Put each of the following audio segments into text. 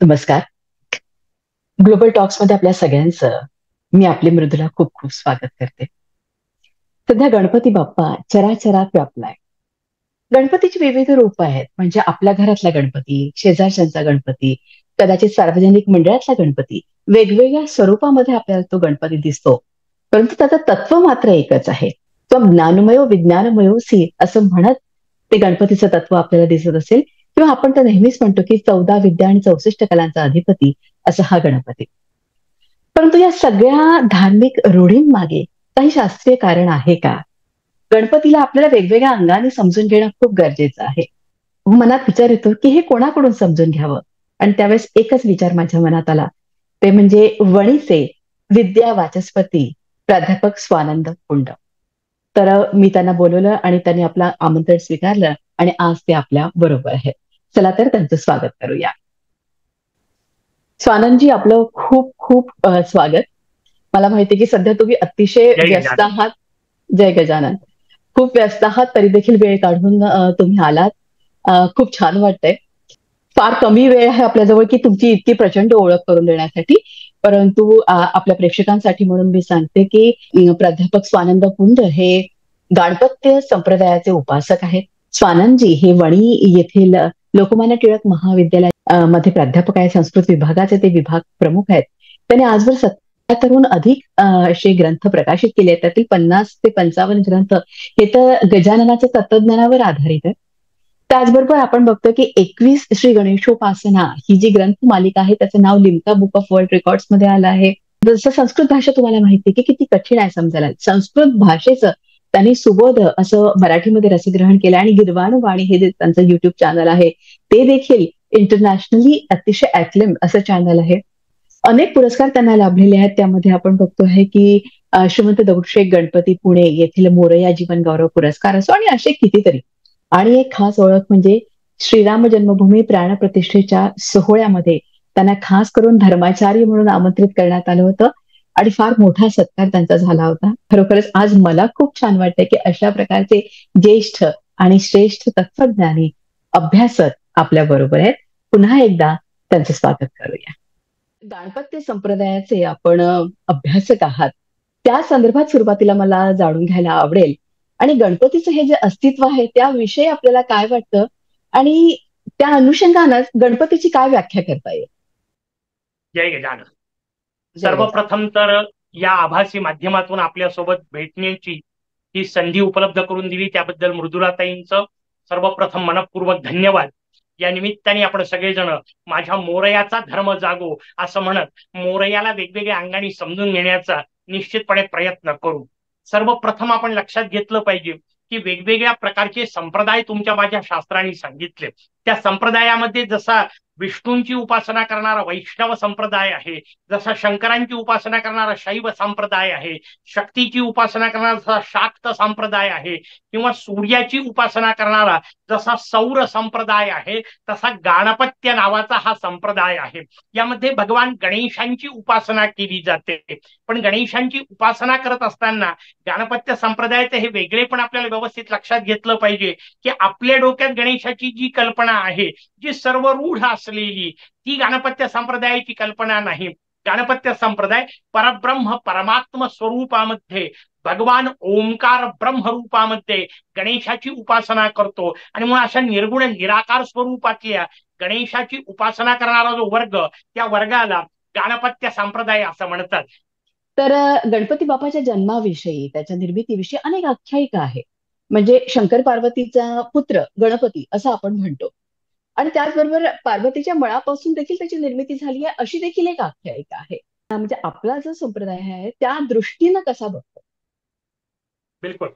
नमस्कार. Global talks मध्ये आपल्या सगळ्यांचं मी आपली मृदुला खूप खूप स्वागत करते. सध्या गणपती बाप्पा चराचरात व्यापलाय. गणपतीची विविध रूप आहेत. म्हणजे आपल्या घरातला गणपती, शेजारच्यांचा गणपती, कदाचित सार्वजनिक मंडळातला गणपती. वेगवेगळ्या स्वरूपामध्ये आपल्याला तो गणपती दिसतो. परंतु त्याचं तत्व मात्र एकच आहे. तो ज्ञानमयो विज्ञानमयोसी असं म्हणत ते गणपतीचं तत्व आपल्याला दिसत असेल, किंवा आपण तर नेहमीच म्हणतो की 14 विद्या आणि 64 कलांचा अधिपती असा हा गणपती. परंतु या सगळ्या धार्मिक रूढींमागे काही शास्त्रीय कारण आहे का? गणपतीला आपल्याला वेगवेगळ्या अंगाने समजून घेणं खूप गरजेचं आहे. मनात विचार येतो की हे कोणाकडून समजून घ्यावं. आणि त्यावेळेस एकच विचार माझ्या मनात आला, ते म्हणजे वणीचे विद्या वाचस्पती प्राध्यापक स्वानंद कुंड. तर मी त्यांना बोलवलं आणि त्यांनी आपलं आमंत्रण स्वीकारलं आणि आज ते आपल्या बरोबर आहे. चला तर त्यांचं स्वागत करूया. स्वानंदजी, आपलं खूप खूप स्वागत. मला माहिती की सध्या तुम्ही अतिशय जय व्यस्त गजानन. आहात. जय गजानन. खूप व्यस्त आहात, तरी देखील वेळ काढून तुम्ही आलात. खूप छान वाटतंय. फार कमी वेळ आहे आपल्याजवळ की तुमची इतकी प्रचंड ओळख करून देण्यासाठी. परंतु आपल्या प्रेक्षकांसाठी म्हणून मी सांगते की प्राध्यापक स्वानंद कुंड हे गाणपत्य संप्रदायाचे उपासक आहेत. स्वानंदजी हे वणी येथील लोकमान्य टिळक महाविद्यालय मध्ये प्राध्यापक आहे. संस्कृत विभागाचे ते विभाग प्रमुख आहेत. त्यांनी आजवर 70हून अधिक असे ग्रंथ प्रकाशित केले आहेत. त्यातील 50 ते 55 ग्रंथ हे तर गजाननाच्या तत्वज्ञानावर आधारित आहेत. त्याचबरोबर आपण बघतो की 21 श्री गणेशोपासना ही जी ग्रंथ मालिका आहे त्याचं नाव Limca book of world records मध्ये आलं आहे. जसं संस्कृत भाषा तुम्हाला माहिती आहे की किती कठीण आहे समजायला. संस्कृत भाषेचं त्यांनी सुबोध असं मराठीमध्ये रसग्रहण केलं आणि गिरवाण वाणी हे जे त्यांचं युट्यूब चॅनल आहे ते देखील इंटरनॅशनली अतिशय ॲक्लेम असं चॅनल आहे. अनेक पुरस्कार त्यांना लाभलेले आहेत. त्यामध्ये आपण बघतो आहे की श्रीमंत दगडूशेठ गणपती पुणे येथील मोरया जीवन गौरव पुरस्कार असो आणि असे कितीतरी. आणि एक खास ओळख म्हणजे श्रीराम जन्मभूमी प्राणप्रतिष्ठेच्या सोहळ्यामध्ये त्यांना खास करून धर्माचार्य म्हणून आमंत्रित करण्यात आलं होतं आणि फार मोठा सत्कार त्यांचा झाला होता. खरोखरच आज मला खूप छान वाटतंय की अशा प्रकारचे ज्येष्ठ आणि श्रेष्ठ तत्वज्ञानी अभ्यासक आपल्या बरोबर आहेत. पुन्हा एकदा त्यांचं स्वागत करूया. दाम्पत्य संप्रदायाचे आपण अभ्यासक आहात. त्या संदर्भात सुरुवातीला मला जाणून घ्यायला आवडेल आणि गणपतीचं हे जे अस्तित्व आहे त्याविषयी आपल्याला काय वाटतं आणि त्या अनुषंगानं गणपतीची काय व्याख्या करता येईल? जय गजानन. जय गजानन. सर्वप्रथम तर या आभासी माध्यमातून आपल्यासोबत भेटण्याची ही संधी उपलब्ध करून दिली त्याबद्दल मृदुलाताईंचं सर्वप्रथम मनपूर्वक धन्यवाद. या निमित्ताने आपण सगळेजण माझ्या मोरयाचा धर्म जागो असं म्हणत मोरयाला वेगवेगळ्या अंगाने समजून घेण्याचा निश्चितपणे प्रयत्न करू. सर्वप्रथम आपण लक्षात घेतलं पाहिजे की वेगवेगळ्या प्रकारचे संप्रदाय तुमच्या माझ्या शास्त्रांनी सांगितले. त्या संप्रदायामध्ये जसा विष्णूंची उपासना करणारा वैष्णव संप्रदाय आहे, जसा शंकरांची उपासना करणारा शैव संप्रदाय आहे, शक्तीची उपासना करणारा जसा शाक्त संप्रदाय आहे, किंवा सूर्याची उपासना करणारा जसा सौर संप्रदाय आहे, तसा गाणपत्य नावाचा हा संप्रदाय आहे. यामध्ये भगवान गणेशांची उपासना केली जाते. पण गणेशांची उपासना करत असताना गाणपत्य संप्रदायाचे हे वेगळे पण आपल्याला व्यवस्थित लक्षात घेतलं पाहिजे की आपल्या डोक्यात गणेशाची जी कल्पना आहे, जी सर्व रूढ असलेली, ती गाणपत्य संप्रदायाची कल्पना नाही. गाणपत्य संप्रदाय परब्रह्म परमात्म स्वरूपामध्ये भगवान ओंकार ब्रह्मरूपामध्ये गणेशाची उपासना करतो आणि म्हणून अशा निर्गुण निराकार स्वरूपातल्या गणेशाची उपासना करणारा जो वर्ग, त्या वर्गाला गाणपत्य संप्रदाय असं म्हणतात. तर गणपती बाप्पाच्या जन्माविषयी त्याच्या निर्मितीविषयी अनेक आख्यायिका आहे. म्हणजे शंकर पार्वतीचा पुत्र गणपती असं आपण म्हणतो आणि त्याचबरोबर पार्वतीच्या मळापासून देखील त्याची निर्मिती झाली आहे अशी देखील एक आख्यायिका आहे. म्हणजे आपला जो संप्रदाय आहे त्या दृष्टीनं कसा बघतो? बिलकुल.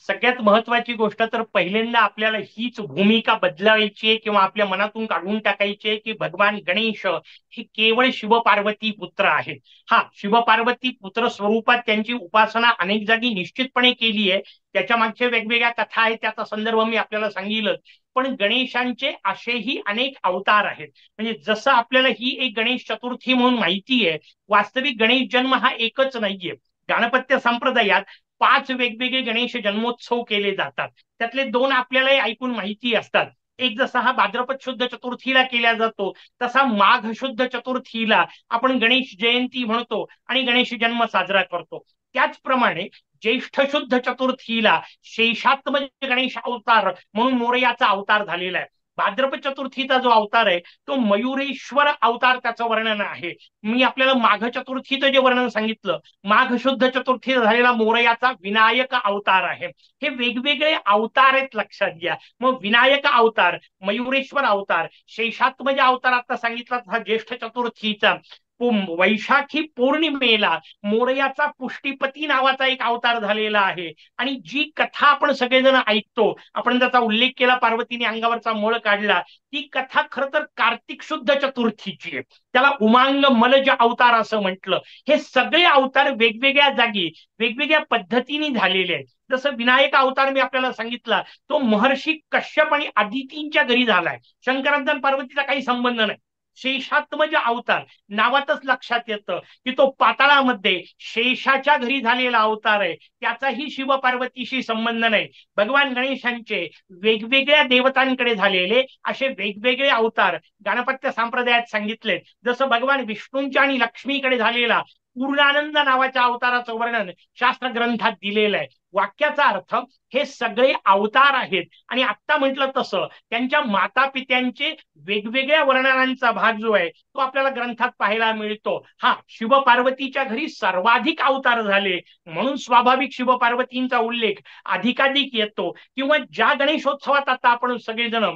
सगळ्यात महत्वाची गोष्ट तर पहिल्यांदा आपल्याला हीच भूमिका बदलावायची आहे किंवा आपल्या मनातून काढून टाकायची आहे की भगवान गणेश हे केवळ शिवपार्वती पुत्र आहेत. हा, शिवपार्वती पुत्र स्वरूपात त्यांची उपासना अनेक जागी निश्चितपणे केली आहे. त्याच्या मागच्या वेगवेगळ्या कथा आहेत, त्याचा संदर्भ मी आपल्याला सांगितलं. पण गणेशांचे असेही अनेक अवतार आहेत. म्हणजे जसं आपल्याला ही एक गणेश चतुर्थी म्हणून माहिती आहे, वास्तविक गणेश जन्म हा एकच नाहीये. गाणपत्य संप्रदायात 5 वेगवेगळे गणेश जन्मोत्सव केले जातात. त्यातले 2 आपल्याला ऐकून माहिती असतात. एक जसा हा भाद्रपद शुद्ध चतुर्थीला केला जातो, तसा माघ शुद्ध चतुर्थीला आपण गणेश जयंती म्हणतो आणि गणेश जन्म साजरा करतो. त्याचप्रमाणे ज्येष्ठ शुद्ध चतुर्थीला शेषात्मज गणेश अवतार म्हणून मोरयाचा अवतार झालेला आहे. भाद्रपद चतुर्थीचा जो अवतार आहे तो मयुरेश्वर अवतार, त्याचं वर्णन आहे. मी आपल्याला माघ चतुर्थीचं जे वर्णन सांगितलं, माघ शुद्ध चतुर्थी झालेला मोरयाचा विनायक अवतार आहे. हे वेगवेगळे अवतार आहेत, लक्षात घ्या. मग विनायक अवतार, मयुरेश्वर अवतार, शेषात्मज अवतार आता सांगितला हा ज्येष्ठ चतुर्थीचा. वैशाखी पौर्णिमेला मोरयाचा पुष्टीपती नावाचा एक अवतार झालेला आहे. आणि जी कथा आपण सगळेजण ऐकतो, आपण त्याचा उल्लेख केला, पार्वतीने अंगावरचा मळ काढला, ती कथा खरं तर कार्तिक शुद्ध चतुर्थीची आहे. त्याला उमांग मलज अवतार असं म्हटलं. हे सगळे अवतार वेगवेगळ्या जागी वेगवेगळ्या पद्धतीने झालेले आहेत. जसं विनायक अवतार मी आपल्याला सांगितला, तो महर्षी कश्यप आणि आदितींच्या घरी झालाय. शंकरांचा आणि पार्वतीचा काही संबंध नाही. शेषात्मज अवतार नावातच लक्षात येतं की तो पाताळामध्ये शेषाच्या घरी झालेला अवतार आहे. त्याचाही शिव पार्वतीशी संबंध नाही. भगवान गणेशांचे वेगवेगळ्या देवतांकडे झालेले असे वेगवेगळे अवतार गणपत्य संप्रदायात सांगितले. जसं भगवान विष्णूंच्या आणि लक्ष्मीकडे झालेला पूर्णानंद नावाच्या अवताराचं वर्णन शास्त्र ग्रंथात दिलेलं आहे. वाक्याचा अर्थ हे सगळे अवतार आहेत आणि आत्ता म्हटलं तसं त्यांच्या माता पित्यांचे वेगवेगळ्या वर्णनांचा भाग जो आहे तो आपल्याला ग्रंथात पाहायला मिळतो. हा, शिव पार्वतीच्या घरी सर्वाधिक अवतार झाले म्हणून स्वाभाविक शिव पार्वतींचा उल्लेख अधिकाधिक येतो. किंवा ज्या गणेशोत्सवात आता आपण सगळेजण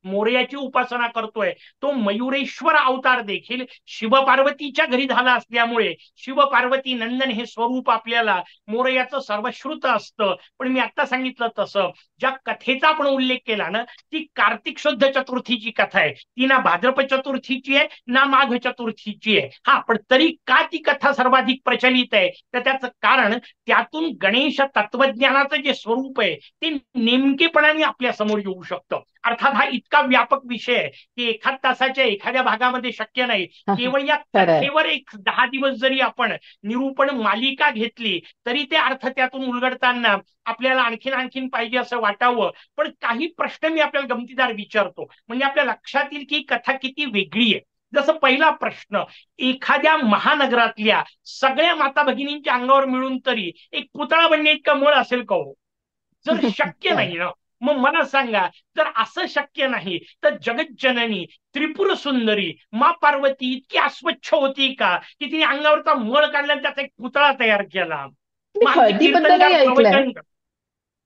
मोरयाची उपासना करतोय, तो मयुरेश्वर अवतार देखील शिवपार्वतीच्या घरी झाला असल्यामुळे शिवपार्वती नंदन हे स्वरूप आपल्याला मोरयाचं सर्वश्रुत असतं. पण मी आता सांगितलं तसं ज्या कथेचा आपण उल्लेख केला ना, ती कार्तिक शुद्ध चतुर्थीची कथा आहे. ती ना भाद्रपद चतुर्थीची आहे ना माघ चतुर्थीची आहे. हा, पण तरी का ती कथा सर्वाधिक प्रचलित आहे, तर त्याचं कारण त्यातून गणेश तत्वज्ञानाचं जे स्वरूप आहे ते नेमकेपणाने आपल्या समोर येऊ शकतं. अर्थात हा इतका व्यापक विषय आहे की एखाद तासाच्या एखाद्या भागामध्ये शक्य नाही. केवळ या खरंय. कथेवर एक 10 दिवस जरी आपण निरूपण मालिका घेतली तरी ते अर्थ त्यातून उलगडताना आपल्याला आणखीन आणखीन पाहिजे असं वाटावं. पण काही प्रश्न मी आपल्याला गमतीदार विचारतो, म्हणजे आपल्या लक्षात येईल की ही कथा किती वेगळी आहे. जसं पहिला प्रश्न, एखाद्या महानगरातल्या सगळ्या माता भगिनींच्या अंगावर मिळून तरी एक पुतळा बनणे इतका मळ असेल का हो? जर शक्य नाही ना, मग मला सांगा, जर असं शक्य नाही तर जगज्जननी त्रिपुर सुंदरी मा पार्वती इतकी अस्वच्छ होती का की तिने अंगावरचा मळ काढला आणि त्याचा एक पुतळा तयार केला? मी मग आमचे हळदीबद्दलही कीर्तनकार ऐकलंय प्रवचन,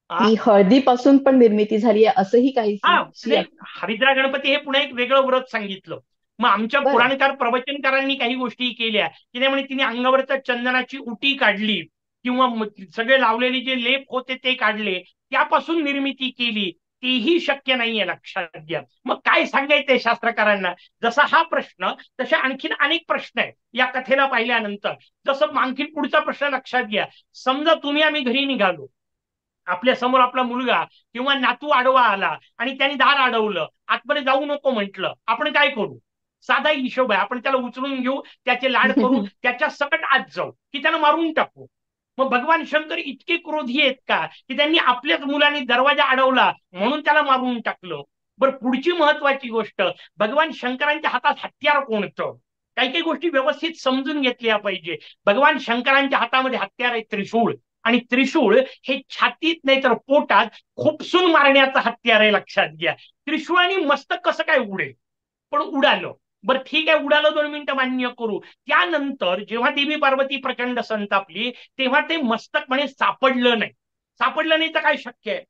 की हळदीपासून पण निर्मिती झाली आहे असंही हा काहीशी. नाही, हरिद्रा गणपती हे पुन्हा एक वेगळं व्रत सांगितलं. मग आमच्या बरं. पुराणकार प्रवचनकारांनी काही गोष्टी केल्या की त्यामुळे तिने अंगावरच्या चंदनाची उटी काढली किंवा सगळे लावलेले जे लेप होते ते काढले, त्यापासून निर्मिती केली. तेही शक्य नाहीये, लक्षात घ्या. मग काय सांगायचंय शास्त्रकारांना? जसा हा प्रश्न तसे आणखीन अनेक प्रश्न आहेत या कथेला पाहिल्यानंतर. जसं आणखीन पुढचा प्रश्न लक्षात घ्या. समजा तुम्ही आम्ही घरी निघालो, आपल्या समोर आपला मुलगा किंवा नातू आडवा आला आणि त्यांनी दार अडवलं, आतमध्ये जाऊ नको म्हटलं, आपण काय करू? साधा हिशोब आहे, आपण त्याला उचलून घेऊ, त्याचे लाड करू, त्याच्या सकट आत जाऊ की त्याला मारून टाकू? मग भगवान शंकर इतके क्रोधी आहेत का की त्यांनी आपल्याच मुलाने दरवाजा अडवला म्हणून त्याला मारून टाकलं? बरं, पुढची महत्वाची गोष्ट, भगवान शंकरांच्या हातात हत्यार कोणतं? काही काही गोष्टी व्यवस्थित समजून घेतल्या पाहिजे. भगवान शंकरांच्या हातामध्ये हत्यार आहे त्रिशूळ, आणि त्रिशूळ हे छातीत नाही तर पोटात खुपसून मारण्याचं हत्यार आहे, लक्षात घ्या. त्रिशूळाने मस्तक कसं काय उडेल? पण उडालं. बरं ठीक आहे, उडालं, 2 मिनिटं मान्य करू. त्यानंतर जेव्हा देवी पार्वती प्रचंड संतापली तेव्हा ते मस्तक म्हणे सापडलं नाही. सापडलं नाही तर काय शक्य आहे?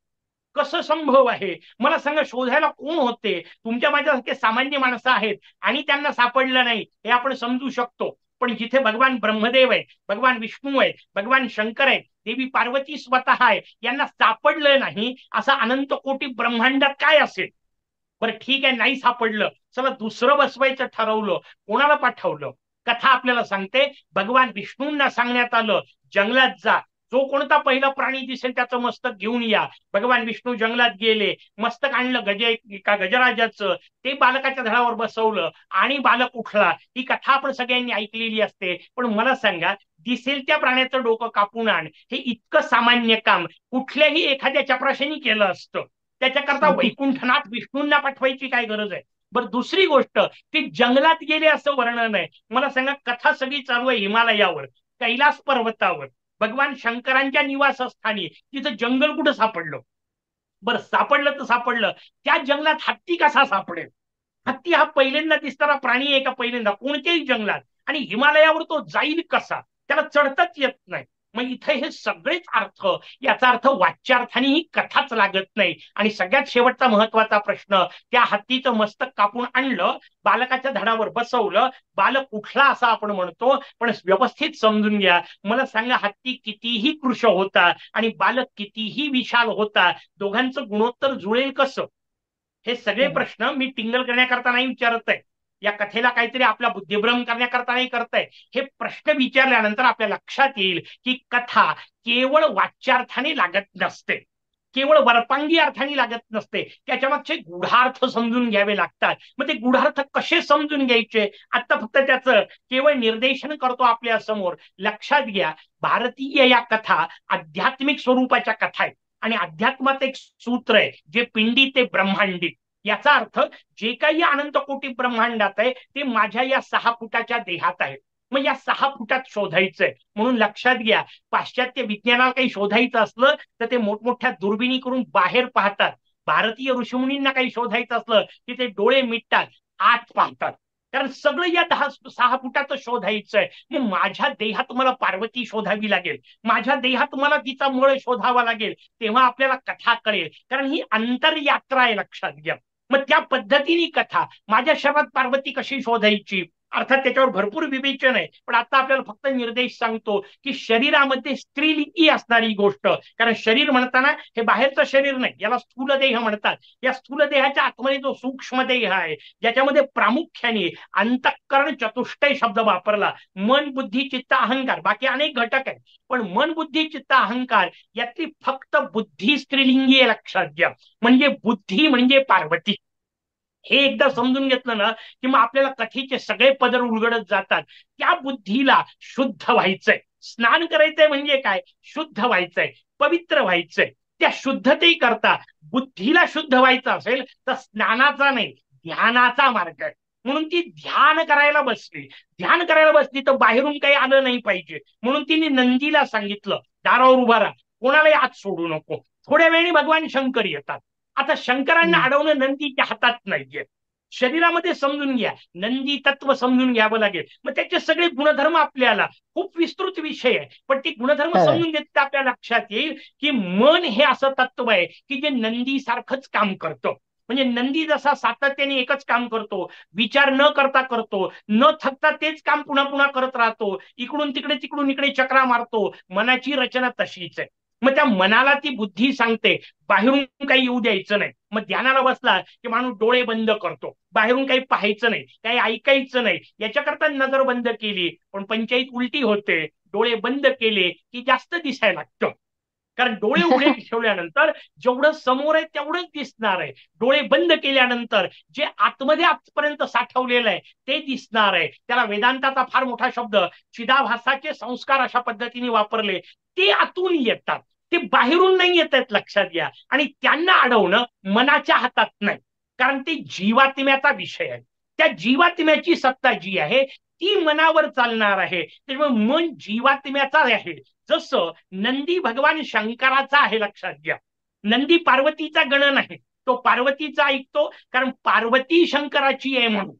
कसं संभव आहे मला सांगा? शोधायला कोण होते? तुमच्या माझ्यासारखे सामान्य माणसं आहेत आणि त्यांना सापडलं नाही हे आपण समजू शकतो. पण जिथे भगवान ब्रह्मदेव आहे, भगवान विष्णू आहे, भगवान शंकर आहे, देवी पार्वती स्वतः आहे, यांना सापडलं नाही असं अनंत कोटी ब्रह्मांडात काय असेल? बरं ठीक आहे, नाही सापडलं, चला दुसरं बसवायचं ठरवलं. कोणाला पाठवलं? कथा आपल्याला सांगते, भगवान विष्णूंना सांगण्यात आलं जंगलात जा, जो कोणता पहिला प्राणी दिसेल त्याचं मस्तक घेऊन या. भगवान विष्णू जंगलात गेले, मस्तक आणलं गजराजाचं, ते बालकाच्या धडावर बसवलं आणि बालक उठला. ही कथा आपण सगळ्यांनी ऐकलेली असते. पण मला सांगा, दिसेल त्या प्राण्याचं डोकं कापून आण, हे इतकं सामान्य काम कुठल्याही एखाद्या चपराशाने केलं असतं? त्याच्याकरता अगदी. वैकुंठनाथ विष्णूंना पाठवायची काय गरज आहे? बरं, दुसरी गोष्ट, ती जंगलात गेले असं वर्णन आहे. मला सांगा, कथा सगळी चालू आहे हिमालयावर, कैलास पर्वतावर, भगवान शंकरांच्या निवासस्थानी. तिथं जंगल कुठं सापडलं? बरं, सापडलं तर सापडलं, त्या जंगलात हत्ती कसा सापडेल? हत्ती हा पहिल्यांदा दिसणारा प्राणी आहे का पहिल्यांदा कोणत्याही जंगलात? आणि हिमालयावर तो जाईल कसा? त्याला चढताच येत नाही. मग इथे हे सगळेच अर्थ, याचा अर्थ वाच्यार्थाने ही कथाच लागत नाही. आणि सगळ्यात शेवटचा महत्वाचा प्रश्न, त्या हत्तीचं मस्तक कापून आणलं, बालकाच्या धडावर बसवलं, बालक उठला असं आपण म्हणतो, पण व्यवस्थित समजून घ्या. मला सांगा, हत्ती कितीही कृश होता आणि बालक कितीही विशाल होता, दोघांचं गुणोत्तर जुळेल कसं? हे सगळे बरोबर. प्रश्न मी टिंगल करण्याकरता नाही विचारत आहे, या कथेला काहीतरी आपला बुद्धिभ्रम करण्याकरता नाही करताय. हे प्रश्न विचारल्यानंतर आपल्या लक्षात येईल की कथा केवळ वाच्यार्थाने लागत नसते, केवळ वरपांगी अर्थाने लागत नसते, त्याच्यामागचे गूढार्थ समजून घ्यावे लागतात. मग ते गूढार्थ कसे समजून घ्यायचे, आता फक्त त्याचं केवळ निर्देशन करतो आपल्या समोर. लक्षात घ्या, भारतीय या कथा आध्यात्मिक स्वरूपाच्या कथा आहेत. आणि अध्यात्मात एक सूत्र आहे, जे पिंडी ते ब्रह्मांडी. याचा अर्थ, जे काही अनंत कोटी ब्रह्मांडात आहे ते माझ्या या 6 फुटाच्या देहात आहे. मग या 6 फुटात शोधायचंय. म्हणून लक्षात घ्या, पाश्चात्य विज्ञानाला काही शोधायचं असलं तर ते मोठमोठ्या दुर्बिणी करून बाहेर पाहतात. भारतीय ऋषीमुनींना काही शोधायचं असलं की ते डोळे मिटतात, आत पाहतात. कारण सगळं या 6 फुटात शोधायचंय. मग माझ्या देहात मला पार्वती शोधावी लागेल, माझ्या देहात मला तिचा मूळ शोधावा लागेल, तेव्हा आपल्याला कथा कळेल. कारण ही अंतरयात्रा आहे, लक्षात घ्या. मग त्या पद्धतीने कथा, माझ्या शरीरात पार्वती कशी शोधायची, अर्थात त्याच्यावर भरपूर विवेचन आहे, पण आता आपल्याला फक्त निर्देश सांगतो की शरीरामध्ये स्त्रीलिंगी असणारी गोष्ट. कारण शरीर म्हणताना हे बाहेरचं शरीर नाही, याला स्थूल देह म्हणतात. या स्थूल देहाच्या आतमध्ये जो सूक्ष्म देह आहे, ज्याच्यामध्ये प्रामुख्याने अंतःकरण चतुष्टय शब्द वापरला, मन बुद्धी चित्त अहंकार, बाकी अनेक घटक आहेत, पण मन बुद्धी चित्त अहंकार यातली फक्त बुद्धी स्त्रीलिंगी आहे, लक्षात घ्या. म्हणजे बुद्धी म्हणजे पार्वती. हे एकदा समजून घेतलं ना की मग आपल्याला कथेचे सगळे पदर उलगडत जातात. त्या बुद्धीला शुद्ध व्हायचंय. स्नान करायचंय म्हणजे काय? शुद्ध व्हायचंय, पवित्र व्हायचंय. त्या शुद्धते करता बुद्धीला शुद्ध व्हायचं असेल तर स्नानाचा नाही, ध्यानाचा मार्ग आहे. म्हणून ती ध्यान करायला बसली. ध्यान करायला बसली तर बाहेरून काही आलं नाही पाहिजे. म्हणून तिने नंदीला सांगितलं, दारावर उभा राहा, कोणालाही आत सोडू नको. थोड्या वेळाने भगवान शंकर येतात. आता शंकरांना हम्म. अडवणं नंदीच्या हातात नाहीये. शरीरामध्ये समजून घ्या, नंदी तत्व समजून घ्यावं लागेल. मग त्याचे सगळे गुणधर्म आपल्याला, खूप विस्तृत विषय आहे, पण ते गुणधर्म खरंय. समजून घेतले आपल्या लक्षात येईल की मन हे असं तत्व आहे की जे नंदी सारखंच काम करतं. म्हणजे नंदी जसा सातत्याने एकच काम करतो, विचार न करता करतो, न थकता तेच काम पुन्हा पुन्हा करत राहतो, इकडून तिकडे तिकडून इकडे चक्रा मारतो, मनाची रचना तशीच आहे. मग त्या मनाला ती बुद्धी सांगते, बाहेरून काही येऊ द्यायचं नाही. मग ध्यानाला बसला की माणूस डोळे बंद करतो, बाहेरून काही पाहायचं नाही, काही ऐकायचं नाही. याच्याकरता नजर बंद केली, पण पंचायत उलटी होते. डोळे बंद केले की जास्त दिसायला लागतं. कारण डोळे उघडे ठेवल्यानंतर जेवढं समोर आहे तेवढंच दिसणार आहे. डोळे बंद केल्यानंतर जे आतमध्ये आजपर्यंत साठवलेलं आहे ते दिसणार आहे. त्याला वेदांताचा फार मोठा शब्द चिदाभासाचे संस्कार अशा पद्धतीने वापरले, ते आतून येतात, ते बाहेरून नाही येत आहेत, लक्षात घ्या. आणि त्यांना अडवणं मनाच्या हातात नाही, कारण ते जीवात्म्याचा विषय आहे. त्या जीवात्म्याची सत्ता जी आहे ती मनावर चालणार आहे. त्यामुळे मन जीवात्म्याचा आहे. जसं नंदी भगवान शंकराचा आहे, लक्षात घ्या. नंदी पार्वतीचा गण नाही, तो पार्वतीचा ऐकतो, कारण पार्वती शंकराची आहे म्हणून.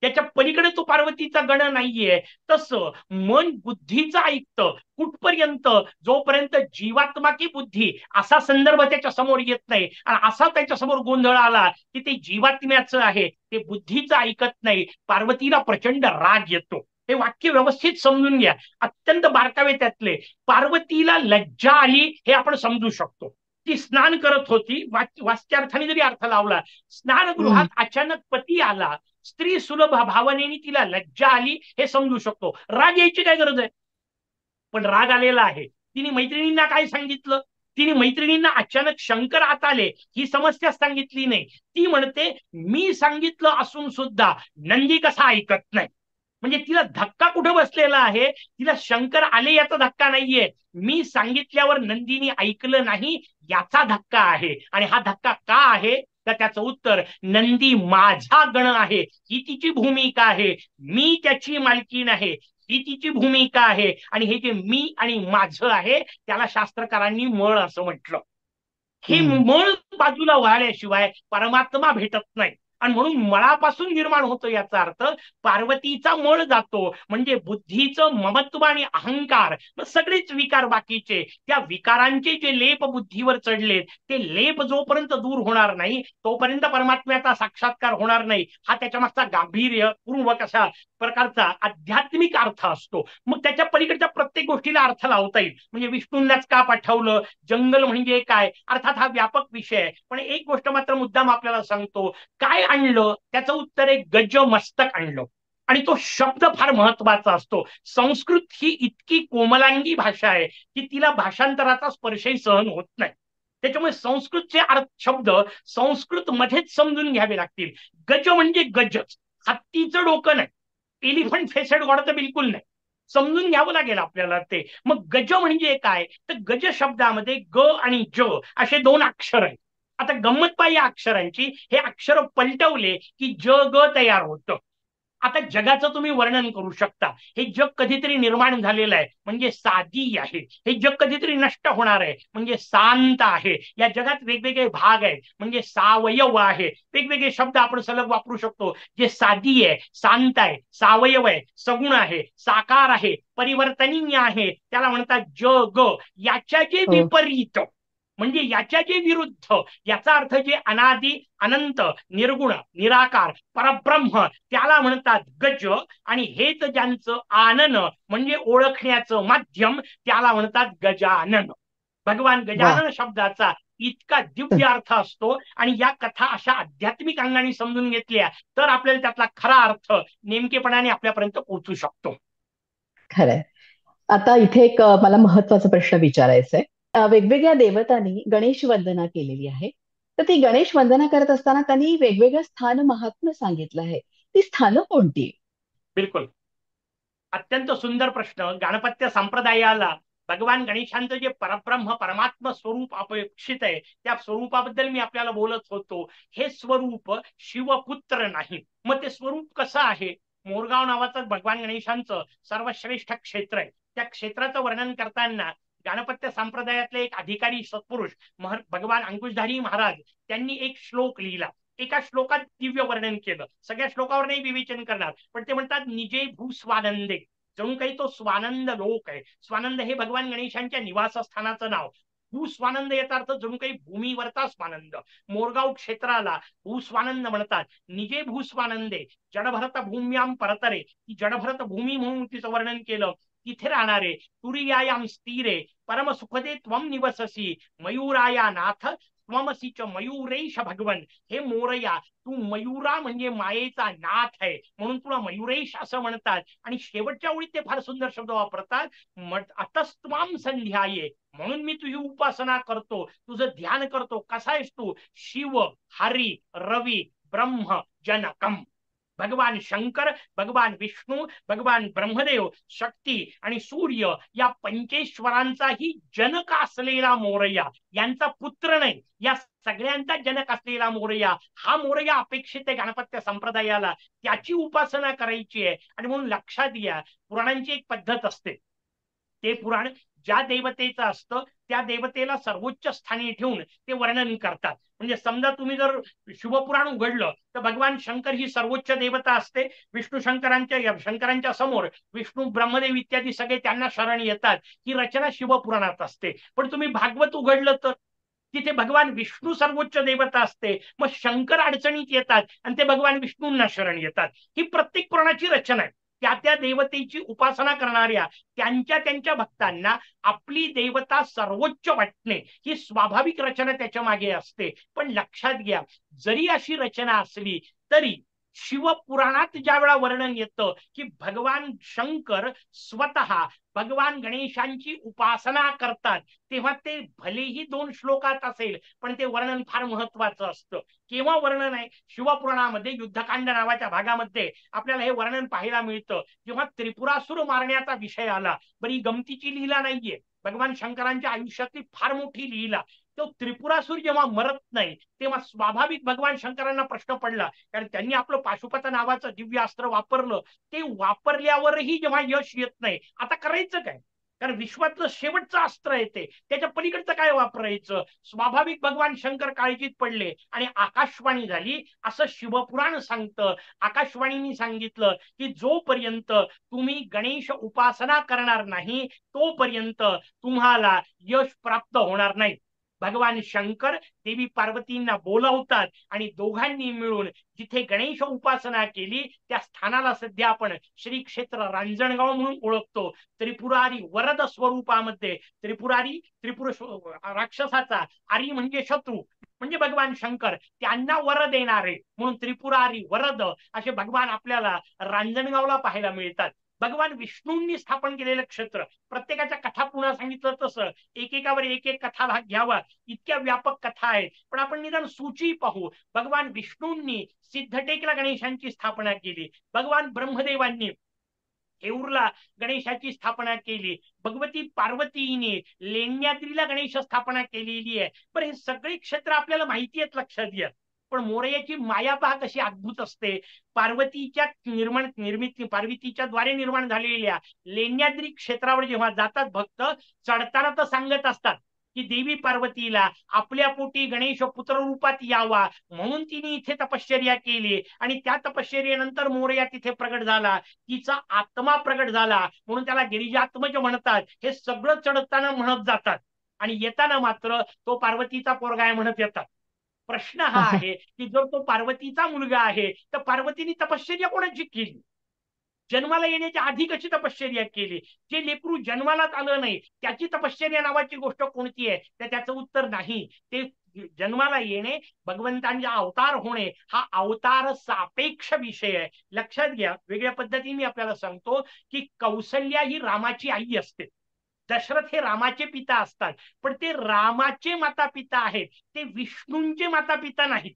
त्याच्या पलीकडे तो पार्वतीचा गण नाहीये. तसं मन बुद्धीचं ऐकतं कुठपर्यंत, जोपर्यंत जीवात्मा की बुद्धी असा संदर्भ त्याच्या समोर येत नाही, आणि असा त्याच्या समोर गोंधळ आला की ते जीवात्म्याचं आहे, ते बुद्धीचं ऐकत नाही. पार्वतीला प्रचंड राग येतो. हे वाक्य व्यवस्थित समजून घ्या, अत्यंत बारकावे त्यातले. पार्वतीला लज्जा आली हे आपण समजू शकतो. ती स्नान करत होती, वाच्यार्थाने जरी अर्थ लावला, हम्म. स्नानगृहात अचानक पती आला, स्त्री सुलभ भावनेने तिला लज्जा आली हे समजू शकतो. राग यायची काय गरज आहे? पण राग आलेला आहे. तिने मैत्रिणींना काय सांगितलं? तिने मैत्रिणींना अचानक शंकर आत आले ही समस्या सांगितली नाही. ती म्हणते, मी सांगितलं असून सुद्धा नंदी कसा ऐकत नाही. म्हणजे तिला धक्का कुठं बसलेला आहे, तिला शंकर आले याचा धक्का नाहीये, मी सांगितल्यावर नंदीनी ऐकलं नाही याचा धक्का आहे. आणि हा धक्का का आहे, तर त्याचं उत्तर, नंदी माझा गण आहे, ही तिची भूमिका आहे, मी त्याची मालकीण आहे, ही तिची भूमिका आहे. आणि हे जे मी आणि माझं आहे त्याला शास्त्रकारांनी मळ असं म्हटलं. हे हम्म. मळ बाजूला वाळल्याशिवाय परमात्मा भेटत नाही. आणि म्हणून मळापासून निर्माण होतो याचा अर्थ पार्वतीचा मळ जातो, म्हणजे बुद्धीचं ममत्व आणि अहंकार, सगळेच विकार बाकीचे, त्या विकारांचे जे लेप बुद्धीवर चढलेत ते लेप जोपर्यंत दूर होणार नाही तोपर्यंत परमात्म्याचा साक्षात्कार होणार नाही. हा त्याच्या मागचा गांभीर्य पूर्वक असा प्रकारचा आध्यात्मिक अर्थ असतो. मग त्याच्या पलीकडच्या प्रत्येक गोष्टीला अर्थ लावता येईल. म्हणजे विष्णूंनाच का पाठवलं, जंगल म्हणजे काय, अर्थात हा व्यापक विषय आहे. पण एक गोष्ट मात्र मुद्दाम आपल्याला सांगतो, काय आणलं, त्याचं उत्तर आहे गज मस्तक आणलं. आणि तो शब्द फार महत्वाचा असतो. संस्कृत ही इतकी कोमलांगी भाषा आहे की तिला भाषांतराचा स्पर्शही सहन होत नाही. त्याच्यामुळे संस्कृतचे अर्थ शब्द संस्कृत मध्येच समजून घ्यावे लागतील. गज म्हणजे गजच, हत्तीचं डोकं नाही, एलिफंट फेसेड गॉड तर बिलकुल नाही, समजून घ्यावं लागेल आपल्याला ते. मग गज म्हणजे काय, तर गज शब्दामध्ये ग आणि ज असे दोन अक्षर आहेत. आता गंमत पाहिजे या अक्षरांची, हे अक्षर पलटवले की ज ग तयार होतं. आता जगाचं तुम्ही वर्णन करू शकता, हे जग कधीतरी निर्माण झालेलं आहे म्हणजे साधी आहे, हे जग कधीतरी नष्ट होणार आहे म्हणजे शांत आहे, या जगात वेगवेगळे भाग आहेत म्हणजे सावयव आहे. वेगवेगळे शब्द आपण सलग वापरू शकतो, जे साधी आहे, शांत आहे, सावयव आहे, सगुण आहे, साकार आहे, परिवर्तनीय आहे, त्याला म्हणतात जग. याच्या जे हो. विपरीत म्हणजे याच्या जे विरुद्ध, याचा अर्थ जे अनादी अनंत निर्गुण निराकार परब्रह्म त्याला म्हणतात गज. आणि हेच ज्यांचं आनन म्हणजे ओळखण्याचं माध्यम त्याला म्हणतात गजानन. भगवान वा. गजानन शब्दाचा इतका दिव्य अर्थ असतो. आणि या कथा अशा आध्यात्मिक अंगाने समजून घेतल्या तर आपल्याला त्यातला खरा अर्थ नेमकेपणाने आपल्यापर्यंत पोहोचू शकतो. खरंय. आता इथे एक मला महत्वाचा प्रश्न विचारायचा आहे. वेगवेगळ्या देवतांनी गणेश वंदना केलेली आहे. तर ती गणेश वंदना करत असताना त्यांनी वेगवेगळं स्थान महात्म्य सांगितलं आहे. ती स्थानं कोणती? बिलकुल, अत्यंत सुंदर प्रश्न. गणपत्य संप्रदायाला भगवान गणेशांचं जे परब्रह्म परमात्म स्वरूप अपेक्षित आहे त्या स्वरूपाबद्दल मी आपल्याला बोलत होतो. हे स्वरूप शिवपुत्र नाही. मग ते स्वरूप कसं आहे, मोरगाव नावाचं भगवान गणेशांचं सर्वश्रेष्ठ क्षेत्र आहे. त्या क्षेत्राचं वर्णन करताना गणपत्य संप्रदायातले एक अधिकारी सत्पुरुष भगवान अंकुशधारी महाराज त्यांनी एक श्लोक लिहिला. एका श्लोकात दिव्य वर्णन केलं. सगळ्या श्लोकावर नाही विवेचन करणार, पण ते म्हणतात निजे भू स्वानंदे, जणू काही तो स्वानंद लोक आहे. स्वानंद हे भगवान गणेशांच्या निवासस्थानाचं नाव. भूस्वानंद याचा अर्थ जणू काही भूमीवरचा स्वानंद. मोरगाव क्षेत्राला भूस्वानंद म्हणतात. निजे भूस्वानंदे जडभरत भूम्याम परतरे, ती जडभरत भूमी म्हणून तिचं वर्णन केलं. तिथे राहणारे तुरियायाम स्थिरे परम सुखदे त्वम निवससी मयूराया नाथ त्वमसीच मयूरेश भगवन. हे मोरया, तू मयूरा म्हणजे मायेचा नाथ आहे म्हणून तुला मयूरेश असं म्हणतात. आणि शेवटच्या ओळीत ते फार सुंदर शब्द वापरतात, अतस्त्वाम संध्याये, म्हणून मी तुझी उपासना करतो, तुझं ध्यान करतो. कसा आहेस तू, शिव हरी रवी ब्रह्म जनकम. भगवान शंकर, भगवान विष्णू, भगवान ब्रह्मदेव, शक्ती आणि सूर्य या पंचेश्वरांचाही जनक असलेला मोरया, यांचा पुत्र नाही, या सगळ्यांचा जनक असलेला मोरया, हा मोरया अपेक्षित आहे गणपत्य संप्रदायाला. त्याची उपासना करायची आहे. आणि म्हणून लक्षात घ्या, पुराणांची एक पद्धत असते. ते पुराण ज्या देवतेचं असतं त्या देवतेला सर्वोच्च स्थानी ठेवून ते वर्णन करतात. म्हणजे समजा तुम्ही जर शिवपुराण उघडलं तर भगवान शंकर ही सर्वोच्च देवता असते. विष्णू शंकरांच्या समोर विष्णू ब्रह्मदेव इत्यादी सगळे त्यांना शरण येतात. ही रचना शिवपुराणात असते. पण तुम्ही भागवत उघडलं तर तिथे भगवान विष्णू सर्वोच्च देवता असते. मग शंकर अडचणीत येतात आणि ते भगवान विष्णूंना शरण येतात. ही प्रत्येक पुराणाची रचना आहे. त्या त्या देवतेची उपासना करणाऱ्या त्यांच्या त्यांच्या भक्तांना आपली देवता सर्वोच्च वाटणे ही स्वाभाविक रचना त्याच्या मागे असते. पण लक्षात घ्या, जरी अशी रचना असली तरी शिवपुराणात ज्या वेळा वर्णन येतं की भगवान शंकर स्वतः भगवान गणेशांची उपासना करतात, तेव्हा ते भलेही 2 श्लोकात असेल पण ते वर्णन फार महत्वाचं असतं. केव्हा वर्णन आहे? शिवपुराणामध्ये युद्धकांड नावाच्या भागामध्ये आपल्याला हे वर्णन पाहायला मिळतं. जेव्हा त्रिपुरासुर मारण्याचा विषय आला, बरी गमतीची लीला नाहीये, भगवान शंकरांच्या आयुष्यातली फार मोठी लीला. तो त्रिपुरासुर जेव्हा मरत नाही तेव्हा स्वाभाविक भगवान शंकरांना प्रश्न पडला, कारण त्यांनी आपलं पाशुपत नावाचं दिव्य अस्त्र वापरलं. ते वापरल्यावरही जेव्हा यश येत नाही, आता करायचं काय? कारण विश्वातलं शेवटचं अस्त्र येते, त्याच्या पलीकडचं काय वापरायचं? स्वाभाविक भगवान शंकर काळजीत पडले आणि आकाशवाणी झाली, असं शिवपुराण सांगतं. आकाशवाणीने सांगितलं की जोपर्यंत तुम्ही गणेश उपासना करणार नाही तोपर्यंत तुम्हाला यश प्राप्त होणार नाही. भगवान शंकर देवी पार्वतींना बोलवतात आणि दोघांनी मिळून जिथे गणेश उपासना केली त्या स्थानाला सध्या आपण श्री क्षेत्र रांजणगाव म्हणून ओळखतो. त्रिपुरारी वरद स्वरूपामध्ये त्रिपुरारी त्रिपुर राक्षसाचा आरी म्हणजे शत्रू, म्हणजे भगवान शंकर, त्यांना वर देणारे म्हणून त्रिपुरारी वरद असे भगवान आपल्याला रांजणगावला पाहायला मिळतात. भगवान विष्णूंनी स्थापन केलेलं क्षेत्र, प्रत्येकाच्या कथा पुन्हा सांगितलं तसं एकेकावर एक एक कथा भाग घ्यावा, इतक्या व्यापक कथा आहेत. पण आपण निदान सूची पाहू. भगवान विष्णूंनी सिद्धटेकला गणेशांची स्थापना केली. भगवान ब्रह्मदेवांनी हेऊरला गणेशाची स्थापना केली. भगवती पार्वतीने लेण्याद्रीला गणेश स्थापना केलेली आहे. पण हे सगळे क्षेत्र आपल्याला माहिती आहेत, लक्षात घ्या. पण मोरयाची माया पहा कशी अद्भुत असते. पार्वतीच्या पार्वतीच्या द्वारे निर्माण झालेल्या लेण्याद्री क्षेत्रावर जेव्हा जातात भक्त, चढताना तर सांगत असतात की देवी पार्वतीला आपल्या पोटी गणेश पुत्र रूपात यावा म्हणून तिने इथे तपश्चर्या केली आणि त्या तपश्चर्येनंतर मोरया तिथे प्रगट झाला, तिचा आत्मा प्रगट झाला म्हणून त्याला गिरिजात्मज म्हणतात. हे सगळं चढताना म्हणत जातात आणि येताना मात्र तो पार्वतीचा पोरगा आहे म्हणत येतात. प्रश्न हा आहे की जर तो पार्वतीचा मुलगा आहे तर पार्वतीने तपश्चर्या कोणाची केली? जन्माला येण्याच्या आधी कशी तपश्चर्या केली? जे लेकरू जन्मालाच आलं नाही त्याची तपश्चर्या नावाची गोष्ट कोणती आहे? तर त्याचं उत्तर नाही. ते जन्माला येणे, भगवंतांचा अवतार होणे हा अवतार सापेक्ष विषय आहे. लक्षात घ्या. वेगळ्या पद्धतीने मी आपल्याला सांगतो की कौसल्या ही रामाची आई असते, दशरथ हे रामाचे पिता असतात, पण ते रामाचे माता पिता आहेत, ते विष्णूंचे माता पिता नाहीत.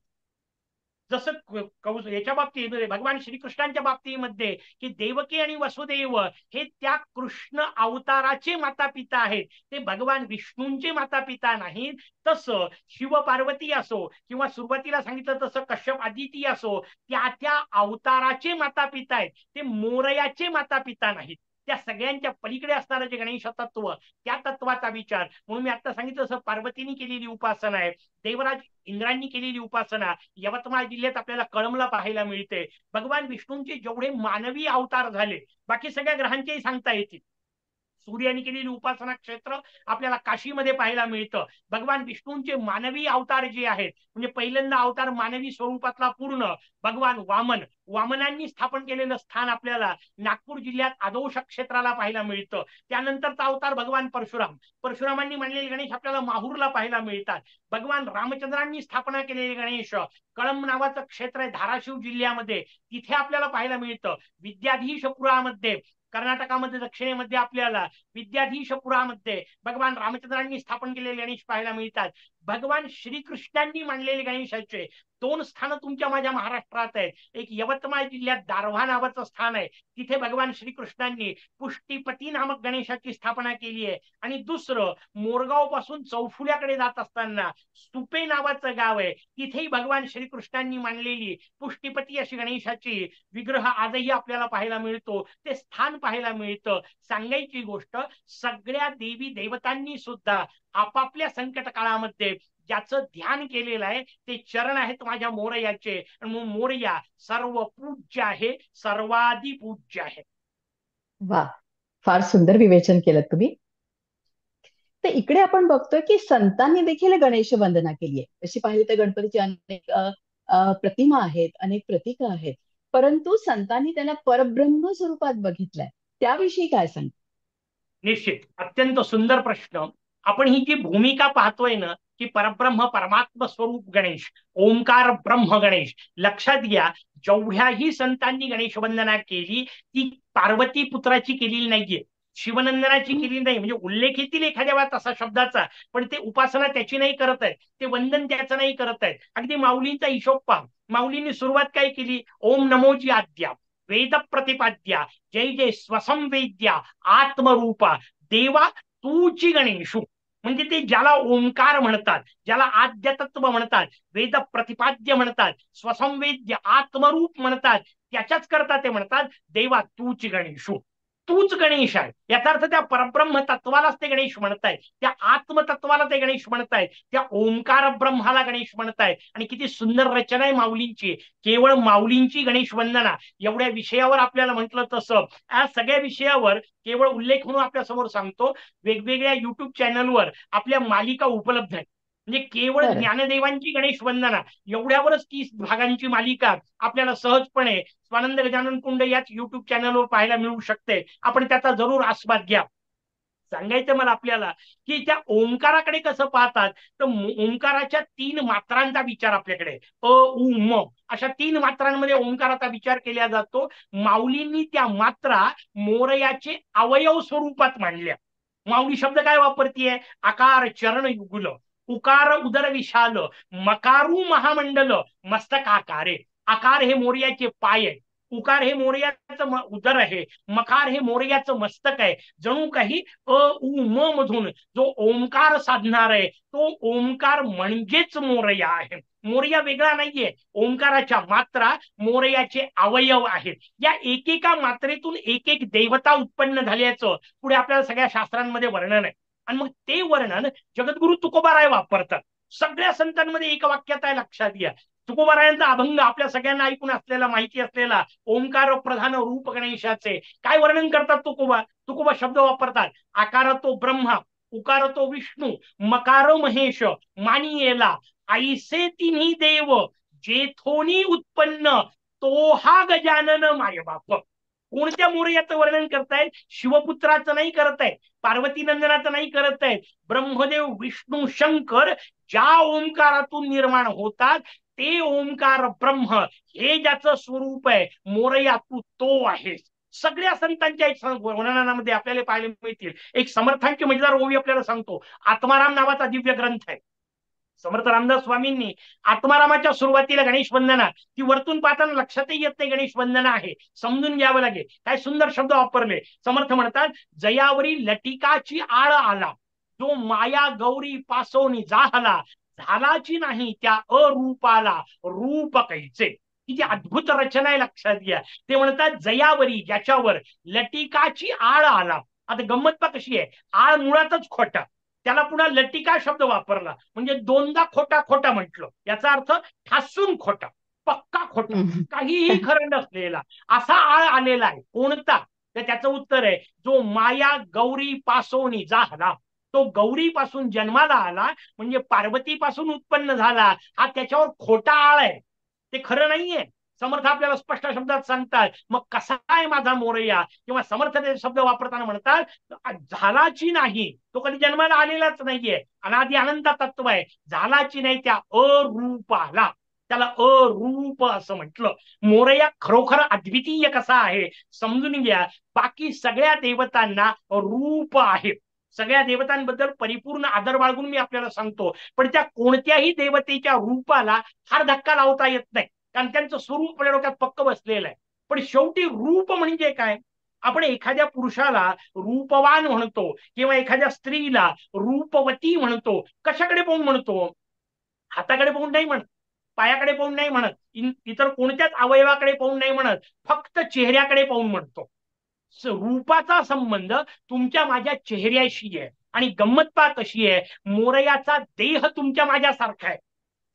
जसं याच्या बाबतीत भगवान श्रीकृष्णांच्या बाबतीमध्ये की देवकी आणि वसुदेव हे त्या कृष्ण अवताराचे माता पिता आहेत, ते भगवान विष्णूंचे माता पिता नाहीत. तसं शिव पार्वती असो किंवा सुरुवातीला सांगितलं तसं कश्यप आदिती असो, त्या त्या अवताराचे माता पिता आहेत, ते मोरयाचे माता पिता नाहीत. त्या सगळ्यांच्या पलीकडे असणारं जे गणेश तत्व, त्या तत्वाचा विचार म्हणून मी आता सांगितलं तसं पार्वतीने केलेली उपासना आहे. देवराज इंद्रांनी केलेली उपासना यवतमाळ जिल्ह्यात आपल्याला कळमला पाहायला मिळते. भगवान विष्णूंचे जेवढे मानवी अवतार झाले बाकी सगळ्या ग्रहांचेही सांगता येतील. सूर्याने केलेली उपासना क्षेत्र आपल्याला काशीमध्ये पाहायला मिळतं. भगवान विष्णूंचे मानवी अवतार जे आहेत, म्हणजे पहिल्यांदा अवतार मानवी स्वरूपातला पूर्ण भगवान वामनांनी स्थापन केलेलं स्थान आपल्याला नागपूर जिल्ह्यात आदोश क्षेत्राला पाहायला मिळतं. त्यानंतरचा अवतार भगवान परशुरामांनी मांडलेले गणेश आपल्याला माहूरला पाहायला मिळतात. भगवान रामचंद्रांनी स्थापना केलेले गणेश कळंब नावाचं क्षेत्र आहे धाराशिव जिल्ह्यामध्ये, तिथे आपल्याला पाहायला मिळतं. विद्याधीशपुरामध्ये कर्नाटकामध्ये दक्षिणेमध्ये आपल्याला विद्याधीशपुरामध्ये भगवान रामचंद्रांनी स्थापन केलेले गणेश पाहायला मिळतात. भगवान श्रीकृष्णांनी मांडलेले गणेशाचे 2 स्थानं तुमच्या माझ्या महाराष्ट्रात आहेत. एक यवतमाळ जिल्ह्यात दारव्हा नावाचं स्थान आहे, तिथे भगवान श्रीकृष्णांनी पुष्टीपती नामक गणेशाची स्थापना केली आहे. आणि दुसरं मोरगाव पासून चौफुल्याकडे जात असताना सुपे नावाचं गाव आहे, तिथेही भगवान श्रीकृष्णांनी मांडलेली पुष्टीपती अशी गणेशाची विग्रह आजही आपल्याला पाहायला मिळतो. ते स्थान पाहायला मिळतं. सांगायची गोष्ट, सगळ्या देवी देवतांनी सुद्धा आपापल्या संकट काळामध्ये ज्याचं ध्यान केलेलं आहे ते चरण आहेत माझ्या मोरयाचे. आणि मोरया सर्व पूज्य आहे, सर्वाधी पूज्य आहे. वा, फार सुंदर विवेचन केलं तुम्ही. तर इकडे आपण बघतोय की संतांनी देखील गणेश वंदना केली आहे. अशी पाहिली तर गणपतीची अनेक प्रतिमा आहेत, अनेक प्रतीक आहेत, परंतु संतांनी त्यांना परब्रह्म स्वरूपात बघितलंय. त्याविषयी काय सांग? निश्चित, अत्यंत सुंदर प्रश्न. आपण ही जी भूमिका पाहतोय ना, की परब्रह्म परमात्म स्वरूप गणेश, ओंकार ब्रह्म गणेश. लक्षात घ्या, जेवढ्याही संतांनी गणेश वंदना केली ती पार्वती पुत्राची केलेली नाहीये, शिवनंदनाची केलेली नाही. म्हणजे उल्लेख येतील एखाद्या वेळा तसा शब्दाचा, पण ते उपासना त्याची नाही करत आहेत, ते वंदन त्याचं नाही करत आहेत. अगदी माऊलींचा हिशोब पहा. माऊलींनी सुरुवात काय केली? ओम नमोजी आद्या वेद प्रतिपाद्या जय जय स्वसंवेद्या आत्मरूपा देवा तूची गणेशू. म्हणजे ते ज्याला ओंकार म्हणतात, ज्याला आद्य तत्व म्हणतात, वेद प्रतिपाद्य म्हणतात, स्वसंवेद्य आत्मरूप म्हणतात, त्याच्याच करता ते म्हणतात देवा तूच गणेशू. तूच गणेश आहे. याचा अर्थ त्या परब्रह्म तत्वालाच ते गणेश म्हणतायत, त्या आत्मतत्वाला ते गणेश म्हणतायत, त्या ओंकार ब्रह्माला गणेश म्हणतायत. आणि किती सुंदर रचना आहे माऊलींची. केवळ माऊलींची गणेश वंदना एवढ्या विषयावर आपल्याला म्हटलं तसं या सगळ्या विषयावर केवळ उल्लेख म्हणून आपल्या समोर सांगतो. वेगवेगळ्या युट्यूब चॅनलवर आपल्या मालिका उपलब्ध आहेत. म्हणजे केवळ बरं. ज्ञानदेवांची गणेश वंदना एवढ्यावरच 30 भागांची मालिका आपल्याला सहजपणे स्वानंद गजानन कुंड याच युट्यूब चॅनलवर पाहायला मिळू शकते. आपण त्याचा जरूर आस्वाद घ्या. सांगायचं मला आपल्याला की त्या ओंकाराकडे कसं पाहतात, तर ओंकाराच्या 3 मात्रांचा विचार आपल्याकडे अ उ म अशा 3 मात्रांमध्ये ओंकाराचा विचार केला जातो. माऊलींनी त्या मात्रा मोरयाचे अवयव स्वरूपात मांडल्या. माऊली शब्द काय वापरतीये? आकार चरण युगुल, उकार उदर विशाल, मकारू महामंडल, मस्तकाकारे. आकार हे मोरयाचे पाय आहे, उकार हे मोरयाचं उदर आहे, मकार हे मोरयाचं मस्तक आहे. जणू काही अ उ म मधून जो ओंकार साधणार आहे तो ओंकार म्हणजेच मोरया आहे. मोरया वेगळा नाहीये, ओंकाराच्या मात्रा मोरयाचे अवयव आहेत. या एकेका मात्रेतून एक एक देवता उत्पन्न झाल्याचं पुढे आपल्याला सगळ्या शास्त्रांमध्ये वर्णन आहे. आणि मग ते वर्णन जगद्गुरु तुकोबाराय वापरतात. सगळ्या संतांमध्ये एक वाक्यात आहे, लक्षात घ्या. तुकोबारायांचा अभंग आपल्या सगळ्यांना ऐकून असलेला, माहिती असलेला ओंकार प्रधान रूप गणेशाचे काय वर्णन करतात तुकोबा? तुकोबा शब्द वापरतात. आकार तो ब्रह्मा, उकार तो विष्णू, मकार महेश, मानियेला ऐसे तिन्ही देव, जेथोनी उत्पन्न तो हा गजानन मायबाप. कोणत्या मोरयाचं वर्णन करतायत? शिवपुत्राचं नाही करतायत, पार्वती नंदनाचं नाही करतायत. ब्रह्मदेव विष्णू शंकर ज्या ओंकारातून निर्माण होतात ते ओंकार ब्रह्म हे ज्याचं स्वरूप आहे, मोरया तू तो आहे. सगळ्या संतांच्या एक वर्णनामध्ये आपल्याला पाहायला मिळतील. एक समर्थांची मजेदार ओवी आपल्याला सांगतो. आत्माराम नावाचा दिव्य ग्रंथ आहे. समर्थ रामदास स्वामींनी आत्मारामाच्या सुरुवातीला गणेश वंदना, ती वरतून पाहताना लक्षातही येत नाही गणेश वंदना आहे, समजून घ्यावं लागेल. काय सुंदर शब्द वापरले. समर्थ म्हणतात, जयावरी लटिकाची आळ आला, जो माया गौरी पासोनी जाहला, झालाची नाही त्या अरूपाला रूप कैचे. किती अद्भुत रचना आहे, लक्षात घ्या. ते म्हणतात जयावरी, ज्याच्यावर लटिकाची आळ आला. आता गंमत पा कशी आहे, आळ मुळातच खोटा, त्याला पुन्हा लटिका शब्द वापरला म्हणजे दोनदा खोटा खोटा म्हटलं. याचा अर्थ ठासून खोटा, पक्का खोटा, काहीही खरं नसलेला असा आळ आलेला आहे. कोणता? तर त्याचं उत्तर आहे, जो माया गौरी पासोनी जाहला. तो गौरी पासून जन्माला आला म्हणजे पार्वती पासून उत्पन्न झाला, हा त्याच्यावर खोटा आळ आहे, ते खरं नाहीये. समर्थ आपल्याला स्पष्ट शब्दात सांगतात. मग कसा आहे माझा मोरया? किंवा समर्थ शब्द वापरताना म्हणतात झालाची नाही, तो कधी जन्माला आलेलाच नाहीये, अनादि अनंत तत्व आहे. झालाची नाही त्या अरूपाला, त्याला अरूप असं म्हटलं. मोरया खरोखर अद्वितीय कसा आहे समजून घ्या. बाकी सगळ्या देवतांना रूप आहे, सगळ्या देवतांबद्दल परिपूर्ण आदर बाळगून मी आपल्याला सांगतो. पण त्या कोणत्याही देवतेच्या रूपाला फार धक्का लावता येत नाही, कारण त्यांचं स्वरूप आपल्या डोक्यात पक्क बसलेलं आहे. पण शेवटी रूप म्हणजे काय? आपण एखाद्या पुरुषाला रूपवान म्हणतो किंवा एखाद्या स्त्रीला रूपवती म्हणतो. कशाकडे पाहून म्हणतो? हाताकडे पाहून नाही म्हणत, पायाकडे पाहून नाही म्हणत, इतर कोणत्याच अवयवाकडे पाहून नाही म्हणत, फक्त चेहऱ्याकडे पाहून म्हणतो. रूपाचा संबंध तुमच्या माझ्या चेहऱ्याशी आहे. आणि गंमत पा कशी आहे, मोरयाचा देह तुमच्या माझ्यासारखा आहे.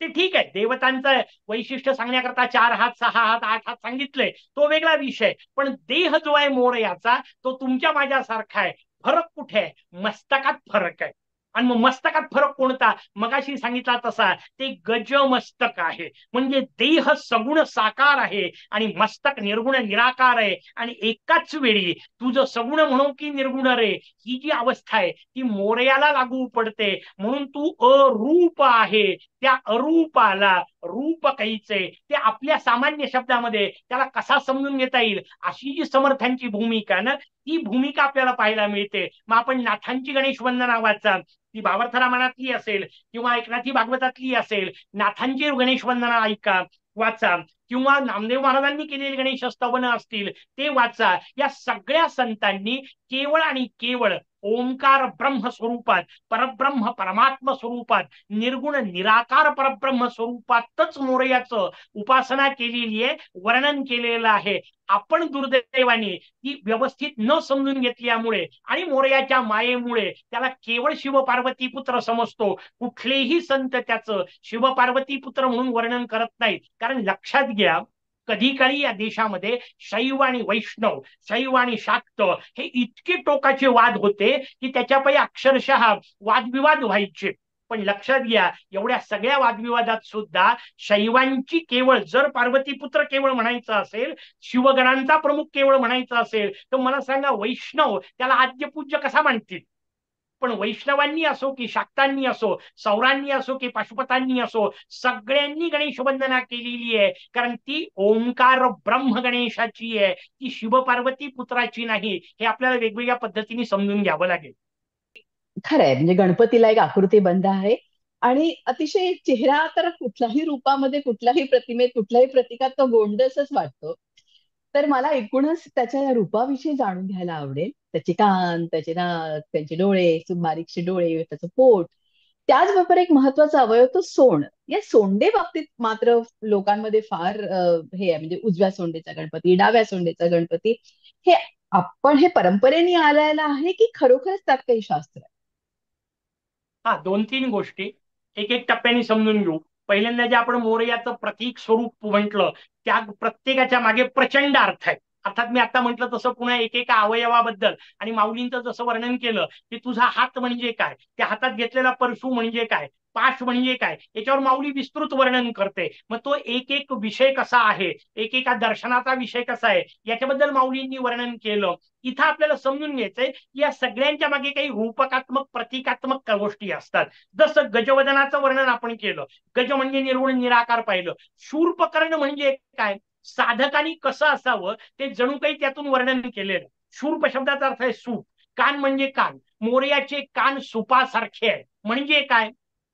ते ठीक आहे, देवतांचं वैशिष्ट्य सांगण्याकरता 4 हात 6 हात 8 हात सांगितले, तो वेगळा विषय. पण देह जो आहे मोरयाचा तो तुमच्या माझ्यासारखा आहे. फरक कुठे आहे? मस्तकात फरक आहे. आणि मग मस्तकात फरक कोणता? मगाशी सांगितला तसा ते गजमस्तक आहे, म्हणजे देह सगुण साकार आहे आणि मस्तक निर्गुण निराकार आहे. आणि एकाच वेळी तुझं सगुण म्हणू की निर्गुण रे, ही जी अवस्था आहे ती मोरयाला लागू पडते. म्हणून तू अरूप आहे. त्या अरूपाला रूप कैचे, ते आपल्या सामान्य शब्दामध्ये त्याला कसा समजून घेता येईल अशी जी समर्थांची भूमिका ना, ती भूमिका आपल्याला पाहायला मिळते. मग आपण नाथांची गणेश वंदना वाचा, ती भावार्थ रामायणातली असेल किंवा एकनाथी भागवतातली असेल, नाथांची गणेश वंदना ऐका, वाचा, किंवा नामदेव महाराजांनी केलेली गणेश स्तवन असतील ते वाचा. या सगळ्या संतांनी केवळ आणि केवळ ओंकार ब्रह्म स्वरूपात, परब्रह्म परमात्म स्वरूपात, निर्गुण निराकार परब्रह्म स्वरूपातच मोरयाचं उपासना केलेली आहे, वर्णन केलेलं आहे. आपण दुर्दैवाने ती व्यवस्थित न समजून घेतल्यामुळे आणि मोरयाच्या मायेमुळे त्याला केवळ शिवपार्वती पुत्र समजतो. कुठलेही संत त्याचं शिवपार्वती पुत्र म्हणून वर्णन करत नाहीत. कारण लक्षात घ्या, कधी काळी या देशामध्ये शैव आणि वैष्णव, शैव आणि शाक्त हे इतके टोकाचे वाद होते की त्याच्यापैकी अक्षरशः वादविवाद व्हायचे. पण लक्षात घ्या, एवढ्या सगळ्या वादविवादात सुद्धा शैवांची केवळ, जर पार्वतीपुत्र केवळ म्हणायचं असेल, शिवगणांचा प्रमुख केवळ म्हणायचं असेल, तर मला सांगा वैष्णव त्याला आद्यपूज्य कसा मानतील? पण वैष्णवांनी असो की शाक्तांनी असो, सौरांनी असो की पाशुपतांनी असो, सगळ्यांनी गणेश वंदना केलेली आहे. कारण ती ओंकार ब्रह्म गणेशाची आहे, ती शिवपार्वती पुत्राची नाही. हे आपल्याला वेगवेगळ्या पद्धतीने समजून घ्यावं लागेल. खरंय, म्हणजे गणपतीला एक आकृतीबंध आहे आणि अतिशय चेहरा तर कुठल्याही रूपामध्ये, कुठल्याही प्रतिमेत, कुठल्याही प्रतीकात तो गोंडसच वाटतो. तर मला एकूणच त्याच्या या रूपाविषयी जाणून घ्यायला आवडेल. त्याचे कान, त्याचे नाक, त्यांचे डोळे, बारीकशे डोळे, त्याचं पोट. त्याचबरोबर एक महत्वाचा अवयव तो सोंड. या सोंडे बाबतीत मात्र लोकांमध्ये फार हे आहे, म्हणजे उजव्या सोंडेचा गणपती, डाव्या सोंडेचा गणपती, हे आपण हे परंपरेने आलेलं आहे की खरोखरच त्यात काही शास्त्र आहे? हा, दोन तीन गोष्टी एक एक टप्प्याने समजून घेऊ. पहिल्यांदा जे आपण मोरयाचं प्रतीक स्वरूप म्हटलं, त्या प्रत्येकाच्या मागे प्रचंड अर्थ आहे. अर्थात मी आता म्हटलं तसं पुन्हा एकेका अवयवाबद्दल आणि माऊलींचं जसं वर्णन केलं की तुझा हात म्हणजे काय, त्या हातात घेतलेला परशू म्हणजे काय, पाश म्हणजे काय, याच्यावर माऊली विस्तृत वर्णन करते. मग तो एक एक विषय कसा आहे, एकेका दर्शनाचा विषय कसा आहे, याच्याबद्दल माऊलींनी वर्णन केलं. इथं आपल्याला समजून घ्यायचंय की या सगळ्यांच्या मागे काही रूपकात्मक प्रतिकात्मक गोष्टी असतात. जसं गजवदनाचं वर्णन आपण केलं, गज म्हणजे निर्गुण निराकार पाहिलं. शूर्पकर्ण म्हणजे काय, साधकांनी कसं असावं ते जणू काही त्यातून वर्णन केलेलं. शूर्प शब्दाचा अर्थ आहे सूप, कान म्हणजे कान, मोरयाचे कान सुपासारखे आहे. म्हणजे काय,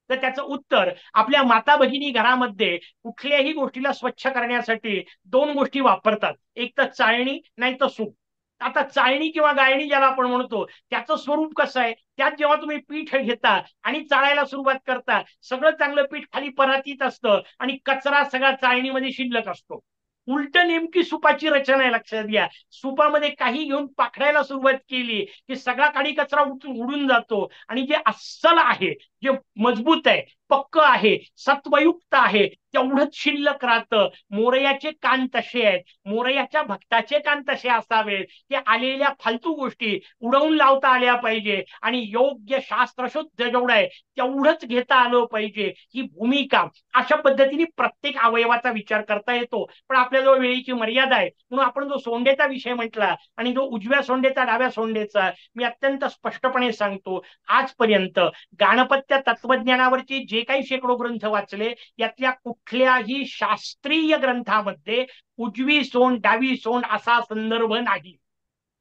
तर त्याचं उत्तर, आपल्या माता भगिनी घरामध्ये कुठल्याही गोष्टीला स्वच्छ करण्यासाठी दोन गोष्टी वापरतात, एक तर चाळणी नाही तर सूप. आता चाळणी किंवा गाळणी ज्याला आपण म्हणतो, त्याचं स्वरूप कसं आहे, त्यात जेव्हा तुम्ही पीठ घेता आणि चाळायला सुरुवात करता, सगळं चांगलं पीठ खाली परातीत असतं आणि कचरा सगळा चाळणीमध्ये शिल्लक असतो. उलट नेमकी सुपाची रचना आहे. लक्षात घ्या, सुपामध्ये काही घेऊन पाखडायला सुरुवात केली की सगळा काडी कचरा उडून जातो आणि जे अस्सल आहे, जे मजबूत आहे, पक्क आहे, सत्वयुक्त आहे, तेवढंच शिल्लक राहतं. मोरयाचे कान तसे आहेत, मोरयाच्या भक्ताचे कान तसे असावेत की आलेल्या फालतू गोष्टी उडवून लावता आल्या पाहिजे आणि योग्य शास्त्रशुद्ध जेवढं आहे तेवढंच घेता आलं पाहिजे. ही भूमिका अशा पद्धतीने प्रत्येक अवयवाचा विचार करता येतो. पण आपल्याजवळ वेळेची मर्यादा आहे, म्हणून आपण जो सोंडेचा विषय म्हटला आणि जो उजव्या सोंडेचा डाव्या सोंडेचा, मी अत्यंत स्पष्टपणे सांगतो, आजपर्यंत गाणपत्य तत्वज्ञानावरचे जे काही शेकडो ग्रंथ वाचले, यातल्या कुठल्याही शास्त्रीय ग्रंथामध्ये उजवी सोंड डावी सोंड असा संदर्भ नाही.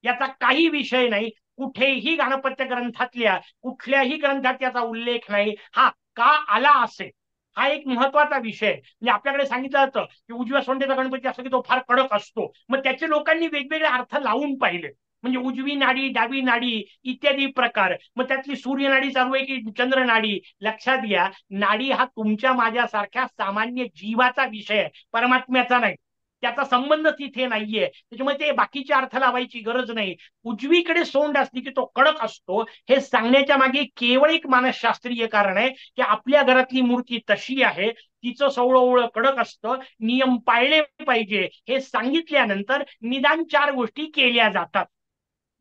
याचा काही विषय नाही. कुठेही गणपत्य ग्रंथातल्या कुठल्याही ग्रंथात याचा उल्लेख नाही. हा का आला असेल, हा एक महत्वाचा विषय. म्हणजे आपल्याकडे सांगितलं जातं की उजव्या सोंडेचा गणपती असतो की तो फार कडक असतो. मग त्याचे लोकांनी वेगवेगळे अर्थ लावून पाहिले, म्हणजे उजवी नाडी, डावी नाडी इत्यादी प्रकार. मग त्यातली सूर्य नाडी चालू आहे की चंद्र नाडी. लक्षात घ्या, नाडी हा तुमच्या माझ्यासारख्या सामान्य जीवाचा विषय आहे, परमात्म्याचा नाही. त्याचा संबंध तिथे नाहीये, त्याच्यामुळे ते बाकीचे अर्थ लावायची गरज नाही. उजवीकडे सोंड असली की तो कडक असतो, हे सांगण्याच्या मागे केवळ एक मानसशास्त्रीय कारण आहे की आपल्या घरातली मूर्ती तशी आहे, तिचं सवळं कडक असतं, नियम पाळले पाहिजे. हे सांगितल्यानंतर निदान चार गोष्टी केल्या जातात.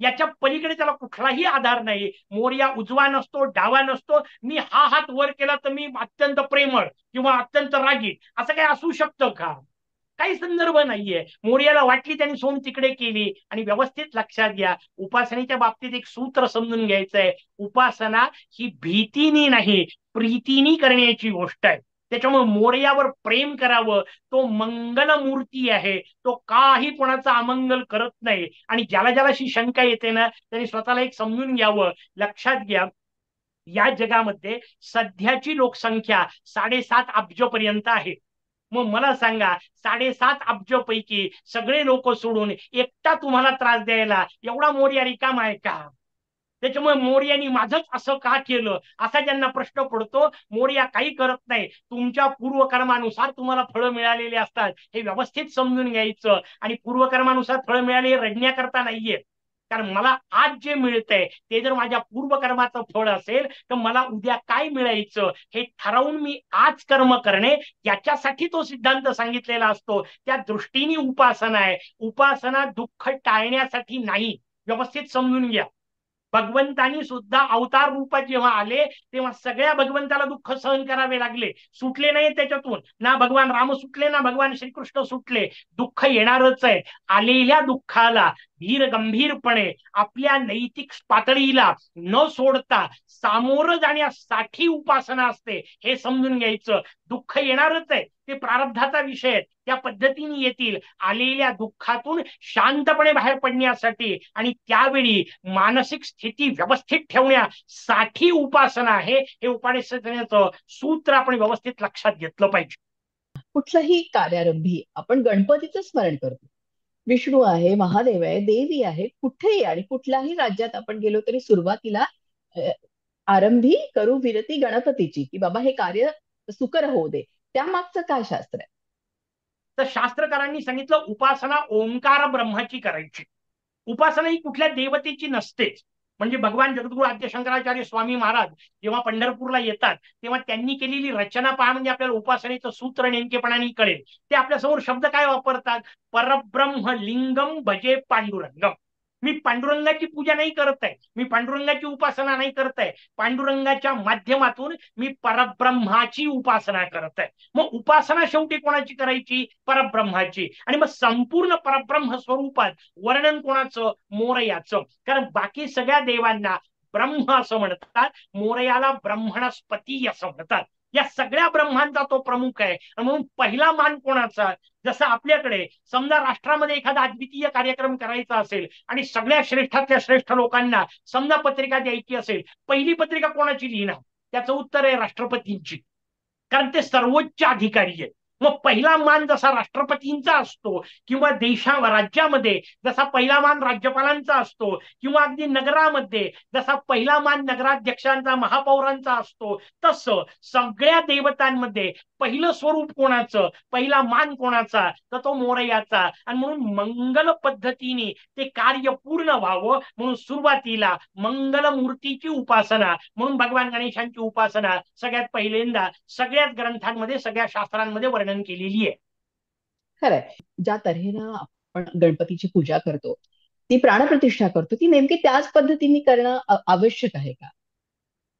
याच्या पलीकडे त्याला कुठलाही आधार नाही. मोरया उजवा नसतो, डावा नसतो. मी हा हात वर केला तर मी अत्यंत प्रेमळ किंवा अत्यंत रागीट असं काही असू शकतं का? काही संदर्भ नाहीये. मोरयाला वाटली त्यांनी सोम तिकडे केली. आणि व्यवस्थित लक्षात घ्या, उपासनेच्या बाबतीत एक सूत्र समजून घ्यायचंय. उपासना ही भीतीनी नाही, प्रीतीनी करण्याची गोष्ट आहे. त्याच्यामुळे मोरयावर प्रेम करावं. तो मंगलमूर्ती आहे, तो काही कोणाचा अमंगल करत नाही. आणि ज्याला ज्याला अशी शंका येते ना, त्यांनी स्वतःला एक समजून घ्यावं. लक्षात घ्या, या जगामध्ये सध्याची लोकसंख्या 7.5 अब्ज पर्यंत आहे. मग मला सांगा, 7.5 अब्ज पैकी सगळे लोक सोडून एकटा तुम्हाला त्रास द्यायला एवढा मोरया रिकामा आहे का? त्याच्यामुळे मोरयानी माझंच असं का केलं असा ज्यांना प्रश्न पडतो, मोरया काही करत नाही. तुमच्या पूर्वकर्मानुसार तुम्हाला फळं मिळालेली असतात, हे व्यवस्थित समजून घ्यायचं. आणि पूर्वकर्मानुसार फळं मिळाले रडण्याकरता नाहीये. कारण मला आज जे मिळतंय ते जर माझ्या पूर्वकर्माचं फळ असेल तर मला उद्या काय मिळायचं हे ठरवून मी आज कर्म करणे, याच्यासाठी तो सिद्धांत सांगितलेला असतो. त्या दृष्टीने उपासना आहे. उपासना दुःख टाळण्यासाठी नाही. व्यवस्थित समजून घ्या. भगवंतानी सुद्धा अवतार रूपात जेव्हा आले तेव्हा सगळ्या भगवंताला दुःख सहन करावे लागले. सुटले नाही त्याच्यातून. ना भगवान राम सुटले, ना भगवान श्रीकृष्ण सुटले. दुःख येणारच आहे. आलेल्या दुःखाला धीर गंभीरपणे आपल्या नैतिक पातळीला न सोडता सामोरं जाण्यासाठी उपासना असते, हे समजून घ्यायचं. दुःख येणारच आहे, ते प्रारब्धाचा विषय आहे, त्या पद्धतीने येतील. आलेल्या दुःखातून शांतपणे बाहेर पडण्यासाठी आणि त्यावेळी मानसिक स्थिती व्यवस्थित ठेवण्यासाठी उपासना आहे. हे उपासनेचं सूत्र आपण व्यवस्थित लक्षात घेतलं पाहिजे. कुठलाही कार्यारंभी आपण गणपतीचं स्मरण करतो. विष्णू आहे, महादेव आहे, देवी आहे. कुठेही आणि कुठल्याही राज्यात आपण गेलो तरी सुरुवातीला अ, आरंभी करू विरती गणपतीची, की बाबा हे कार्य सुकर होऊ दे. त्यामागचं काय शास्त्र आहे? तर शास्त्रकारांनी सांगितलं, उपासना ओंकार ब्रह्माची करायची. उपासना ही कुठल्या देवतेची नसतेच. म्हणजे भगवान जगद्गुरु आद्य शंकराचार्य स्वामी महाराज जेव्हा पंढरपूरला येतात तेव्हा त्यांनी केलेली रचना पहा, म्हणजे आपल्याला उपासनेचं सूत्र नेमकेपणाने कळेल. ते आपल्यासमोर शब्द काय वापरतात? परब्रह्म लिंगम भजे पांडुरंगम. मी पांडुरंगाची पूजा नाही करत आहे, मी पांडुरंगाची उपासना नाही करत आहे. पांडुरंगाच्या माध्यमातून मी परब्रह्माची उपासना करत आहे. मग उपासना शेवटी कोणाची करायची? परब्रह्माची. आणि मग संपूर्ण परब्रह्म स्वरूपात वर्णन कोणाचं? मोरयाचं. कारण बाकी सगळ्या देवांना ब्रह्म असं म्हणतात, मोरयाला ब्रह्मणस्पती असं म्हणतात. या सगळ्या ब्रह्मांचा तो प्रमुख आहे. म्हणून पहिला मान कोणाचा? जसं आपल्याकडे समजा राष्ट्रामध्ये एखादा अद्वितीय कार्यक्रम करायचा असेल आणि सगळ्या श्रेष्ठातल्या श्रेष्ठ लोकांना समजा पत्रिका द्यायची असेल, पहिली पत्रिका कोणाची लिहिणार? त्याचं उत्तर आहे राष्ट्रपतींची. कारण ते सर्वोच्च अधिकारी आहेत. मग पहिला मान जसा राष्ट्रपतींचा असतो किंवा राज्यामध्ये जसा पहिला मान राज्यपालांचा असतो किंवा अगदी नगरामध्ये जसा पहिला मान नगराध्यक्षांचा महापौरांचा असतो, तसं सगळ्या देवतांमध्ये पहिलं स्वरूप कोणाचं, पहिला मान कोणाचा? तर तो मोरयाचा. आणि म्हणून मंगल पद्धतीने ते कार्य पूर्ण व्हावं म्हणून सुरुवातीला मंगल मूर्तीची उपासना म्हणून भगवान गणेशांची उपासना सगळ्यात पहिल्यांदा सगळ्याच ग्रंथांमध्ये सगळ्या शास्त्रांमध्ये वर्णन केलेली आहे. खरंय. ज्या तऱ्हेनं आपण गणपतीची पूजा करतो, ती प्राणप्रतिष्ठा करतो, ती नेमकी त्याच पद्धतीने करणं आवश्यक आहे का?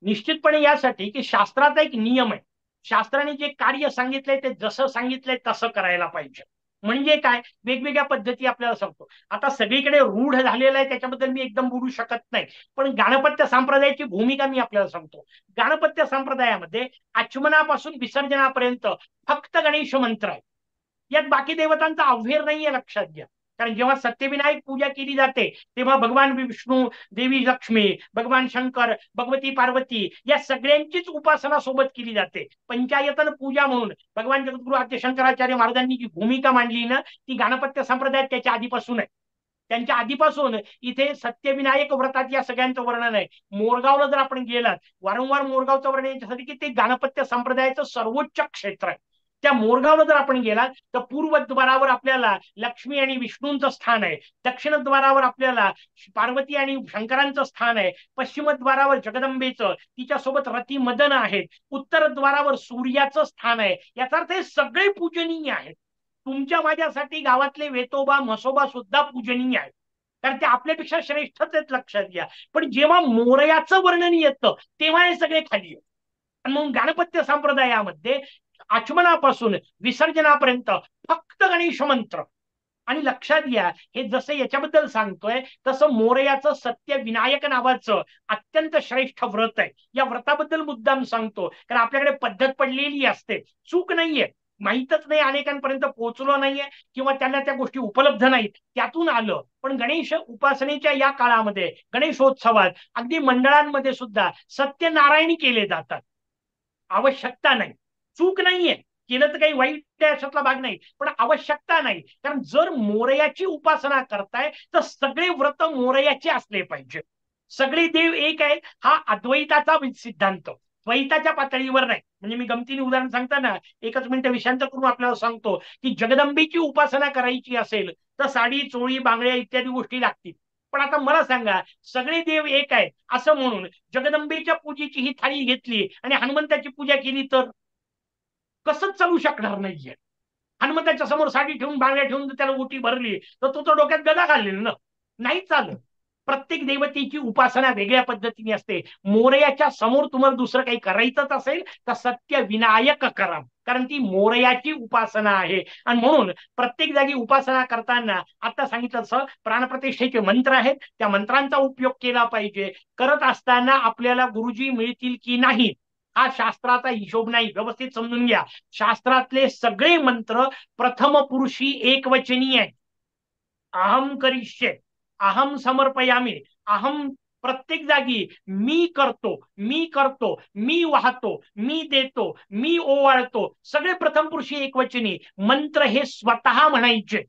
निश्चितपणे यासाठी की शास्त्राचा एक नियम आहे. शास्त्राने जे कार्य सांगितलंय ते जसं सांगितलंय तसं करायला पाहिजे. म्हणजे काय? वेगवेगळ्या पद्धती आपल्याला सांगतो. आता सगळीकडे रूढ झालेला आहे त्याच्याबद्दल मी एकदम बोलू शकत नाही, पण गाणपत्य संप्रदायाची भूमिका मी आपल्याला सांगतो. गाणपत्य संप्रदायामध्ये आचमनापासून विसर्जनापर्यंत फक्त गणेश मंत्र आहे. यात बाकी देवतांचा अव्हेर नाहीये, लक्षात घ्या. कारण जेव्हा सत्यविनायक पूजा केली जाते तेव्हा भगवान विष्णू, देवी लक्ष्मी, भगवान शंकर, भगवती पार्वती या सगळ्यांचीच उपासना सोबत केली जाते. पंचायतन पूजा म्हणून भगवान जगद्गुरु आद्य शंकराचार्य महाराजांनी जी भूमिका मांडली ना, ती गाणपत्य संप्रदायात त्याच्या आधीपासून आहे. त्यांच्या आधीपासून इथे सत्यविनायक व्रतात या सगळ्यांचं वर्णन आहे. मोरगावला जर आपण गेलात, वारंवार मोरगावचं वर्णन याच्यासाठी की ते गाणपत्य संप्रदायाचं सर्वोच्च क्षेत्र आहे. त्या मोरगावला जर आपण गेलात तर पूर्वद्वारावर आपल्याला लक्ष्मी आणि विष्णूंचं स्थान आहे. दक्षिणद्वारावर आपल्याला पार्वती आणि शंकरांचं स्थान आहे. पश्चिमद्वारावर जगदंबेचं, तिच्यासोबत रती मदन आहेत. उत्तरद्वारावर सूर्याचं स्थान आहे. याचा अर्थ हे सगळे पूजनीय आहेत. तुमच्या माझ्यासाठी गावातले वेतोबा म्हसोबा सुद्धा पूजनीय आहेत. कारण ते आपल्यापेक्षा श्रेष्ठच आहेत, लक्षात घ्या. पण जेव्हा मोरयाचं वर्णन येतं तेव्हा हे सगळे खाली येतं. आणि म्हणून गाणपत्य संप्रदायामध्ये आचमनापासून विसर्जनापर्यंत फक्त गणेश मंत्र. आणि लक्षात घ्या, हे जसं याच्याबद्दल सांगतोय तसं मोरयाचं सत्य विनायक नावाचं अत्यंत श्रेष्ठ व्रत आहे. या व्रताबद्दल मुद्दाम सांगतो कारण आपल्याकडे पद्धत पडलेली असते, चूक नाहीये, माहीतच नाही, अनेकांपर्यंत पोहोचलो नाहीये किंवा त्यांना त्या गोष्टी उपलब्ध नाहीत, त्यातून आलं. पण गणेश उपासनेच्या या काळामध्ये गणेशोत्सवात अगदी मंडळांमध्ये सुद्धा सत्यनारायणी केले जातात. आवश्यकता नाही, चूक नाहीये, केलं तर काही वाईट आहे अशातला भाग नाही, पण आवश्यकता नाही. कारण जर मोरयाची उपासना करताय तर सगळे व्रत मोरयाचे असले पाहिजे. सगळे देव एक आहेत हा अद्वैताचा सिद्धांत, द्वैताच्या पातळीवर नाही. म्हणजे मी गमतीने उदाहरण सांगताना एकच मिनिट विशांत करून आपल्याला सांगतो की जगदंबेची उपासना करायची असेल तर साडी, चोळी, बांगड्या इत्यादी गोष्टी लागतील. पण आता मला सांगा, सगळे देव एक आहेत असं म्हणून जगदंबेच्या पूजेची ही थाळी घेतली आणि हनुमंताची पूजा केली तर कसंच चालू शकणार नाहीये. हनुमंताच्या समोर साडी ठेवून, बांगड्या ठेवून त्याला ओटी भरली तर तो तर डोक्यात गदा घालेल ना, नाही चालत. प्रत्येक देवतेची उपासना वेगळ्या पद्धतीने असते. मोरयाच्या समोर तुम्हाला दुसरं काही करायचंच असेल तर सत्य विनायक करा, कारण ती मोरयाची उपासना आहे. आणि म्हणून प्रत्येक जागी उपासना करताना आता सांगितलं तसं प्राणप्रतिष्ठेचे मंत्र आहेत, त्या मंत्रांचा उपयोग केला पाहिजे. करत असताना आपल्याला गुरुजी मिळतील की नाही हा शास्त्राचा हिशोब नाही, व्यवस्थित समजून घ्या. शास्त्रातले सगळे मंत्र प्रथम पुरुषी एकवचनीय आहे. अहम करिष्ये, अहम समर्पयामी, अहम प्रत्येक जागी मी करतो, मी करतो, मी वाहतो, मी देतो, मी ओवाळतो, सगळे प्रथम पुरुषी एकवचनी मंत्र हे स्वतः म्हणायचे.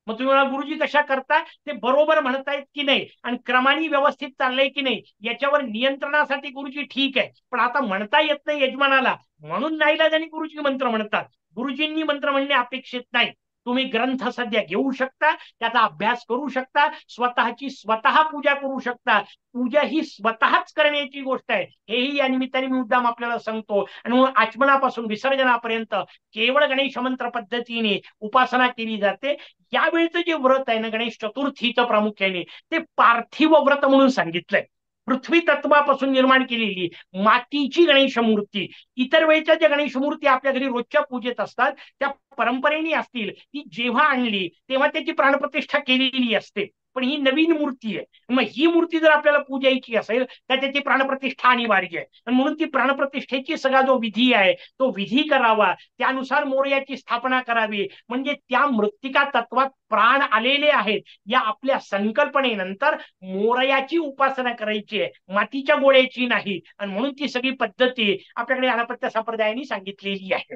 मग तुम्ही मला गुरुजी कशा करता ते बरोबर म्हणतायत की नाही आणि क्रमाने व्यवस्थित चाललंय की नाही याच्यावर नियंत्रणासाठी गुरुजी ठीक आहे, पण आता म्हणता येत नाही यजमानाला म्हणून नाईलाजाने गुरुजी मंत्र म्हणतात. गुरुजींनी मंत्र म्हणणे अपेक्षित नाही. तुम्ही ग्रंथ सध्या घेऊ शकता, त्याचा अभ्यास करू शकता, स्वतःची स्वतः पूजा करू शकता. पूजा ही स्वतःच करण्याची गोष्ट आहे, हेही या निमित्ताने मी मुद्दाम आपल्याला सांगतो. आणि म्हणून आचमनापासून विसर्जनापर्यंत केवळ गणेश मंत्र पद्धतीने उपासना केली जाते. यावेळेचं जे व्रत आहे ना गणेश चतुर्थीचं प्रामुख्याने ते पार्थिव व्रत म्हणून सांगितलंय. पृथ्वी तत्वापासून निर्माण केलेली मातीची गणेश मूर्ती. इतर वेळेच्या ज्या गणेश मूर्ती आपल्या घरी रोजच्या पूजेत असतात त्या परंपरेने असतील, ती जेव्हा आणली तेव्हा त्याची प्राणप्रतिष्ठा केलेली असते. पण ही नवीन मूर्ती आहे, मग ही मूर्ती जर आपल्याला पूजायची असेल तर त्याची प्राणप्रतिष्ठा अनिवार्य आहे. आणि म्हणून ती प्राणप्रतिष्ठेची सगळा जो विधी आहे तो विधी करावा, त्यानुसार मोरयाची स्थापना करावी. म्हणजे त्या मृत्तिका तत्वात प्राण आलेले आहेत या आपल्या संकल्पनेनंतर मोरयाची उपासना करायची आहे, मातीच्या गोळ्याची नाही. आणि म्हणून ती सगळी पद्धती आपल्याकडे गाणपत्य संप्रदायाने सांगितलेली आहे.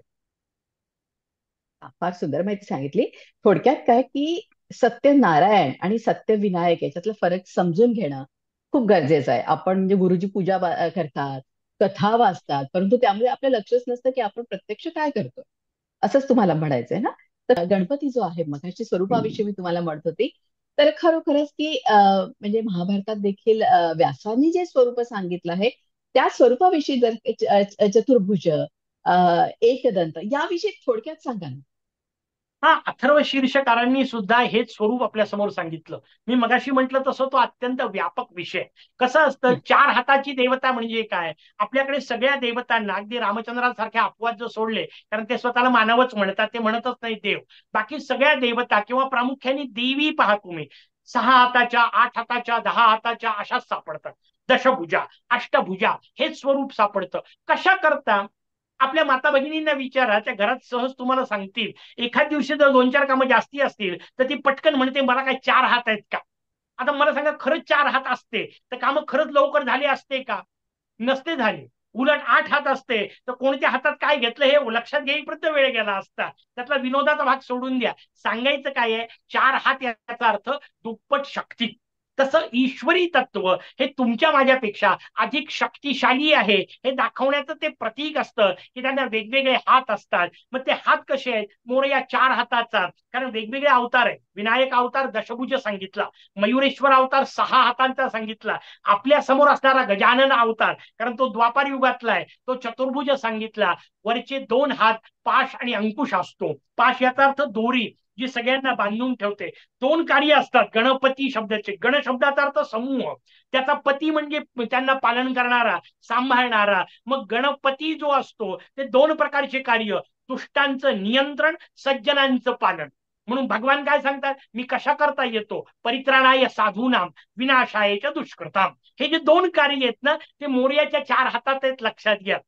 फार सुंदर माहिती सांगितली. थोडक्यात काय की सत्यनारायण आणि सत्यविनायक याच्यातला फरक समजून घेणं खूप गरजेचं आहे. आपण म्हणजे गुरुजी पूजा करतात, कथा वाचतात, परंतु त्यामुळे आपलं लक्षच नसतं की आपण प्रत्यक्ष काय करतो, असंच तुम्हाला म्हणायचंय ना. तर गणपती जो आहे, मगाशी स्वरूपाविषयी मी तुम्हाला म्हणत होती, तर खरोखरच की म्हणजे महाभारतात देखील व्यासांनी जे स्वरूप सांगितलं आहे त्या स्वरूपाविषयी जर चतुर्भुज, एकदंत याविषयी थोडक्यात सांगा ना. हा, अथर्व शीर्षकारांनी सुद्धा हेच स्वरूप आपल्या समोर सांगितलं. मी मगाशी म्हटलं तसं तो अत्यंत व्यापक विषय. कसं असतं, हं. चार हाताची देवता म्हणजे काय? आपल्याकडे सगळ्या देवतांना अगदी रामचंद्रांसारखे अपवाद जो सोडले, कारण ते स्वतःला मानवच म्हणतात, ते म्हणतच नाही देव, बाकी सगळ्या देवता किंवा प्रामुख्याने देवी पहा तुम्ही, 6 हाताच्या, 8 हाताच्या, 10 हाताच्या अशाच सापडतात. दशभुजा, अष्टभुजा हे स्वरूप सापडतं. कशा करता? आपल्या माता भगिनींना विचारा, त्या घरात सहज तुम्हाला सांगतील. एखाद दिवशी जर 2-4 कामं जास्ती असतील तर ती पटकन म्हणते मला काय 4 हात आहेत का? आता मला सांगा, खरंच 4 हात असते तर कामं खरंच लवकर झाली असते का? नसते झाली. उलट 8 हात असते तर कोणत्या हातात काय घेतलं हे लक्षात घेईपर्यंत वेळ गेला असता. त्यातला विनोदाचा भाग सोडून द्या. सांगायचं काय आहे, 4 हात याचा अर्थ दुप्पट शक्ती. तसं ईश्वरी तत्व हे तुमच्या माझ्यापेक्षा अधिक शक्तिशाली आहे हे दाखवण्याचं ते प्रतीक असतं की त्यांना वेगवेगळे हात असतात. मग ते हात कसे आहेत? मोरया 4 हाताचा, कारण वेगवेगळे अवतार आहेत. विनायक अवतार दशभुज सांगितला, मयुरेश्वर अवतार 6 हातांचा सांगितला, आपल्या समोर असणारा गजानन अवतार कारण तो द्वापार युगातला आहे तो चतुर्भुज सांगितला. वरचे 2 हात पाश आणि अंकुश असतो. पाश याचा अर्थ दोरी, जी सगळ्यांना बांधून ठेवते. दोन कार्य असतात गणपती शब्दाचे. गण शब्दाचा अर्थ समूह, त्याचा पती म्हणजे त्यांना पालन करणारा, सांभाळणारा. मग गणपती जो असतो ते दोन प्रकारचे कार्य, दुष्टांचं नियंत्रण, सज्जनांचं पालन. म्हणून भगवान काय सांगतात, मी कशा करता येतो, परित्राणाय साधूनाम विनाशायच्या दुष्कृताम. हे जे दोन कार्य आहेत ना, ते मोर्याच्या 4 हातात आहेत, लक्षात घ्या.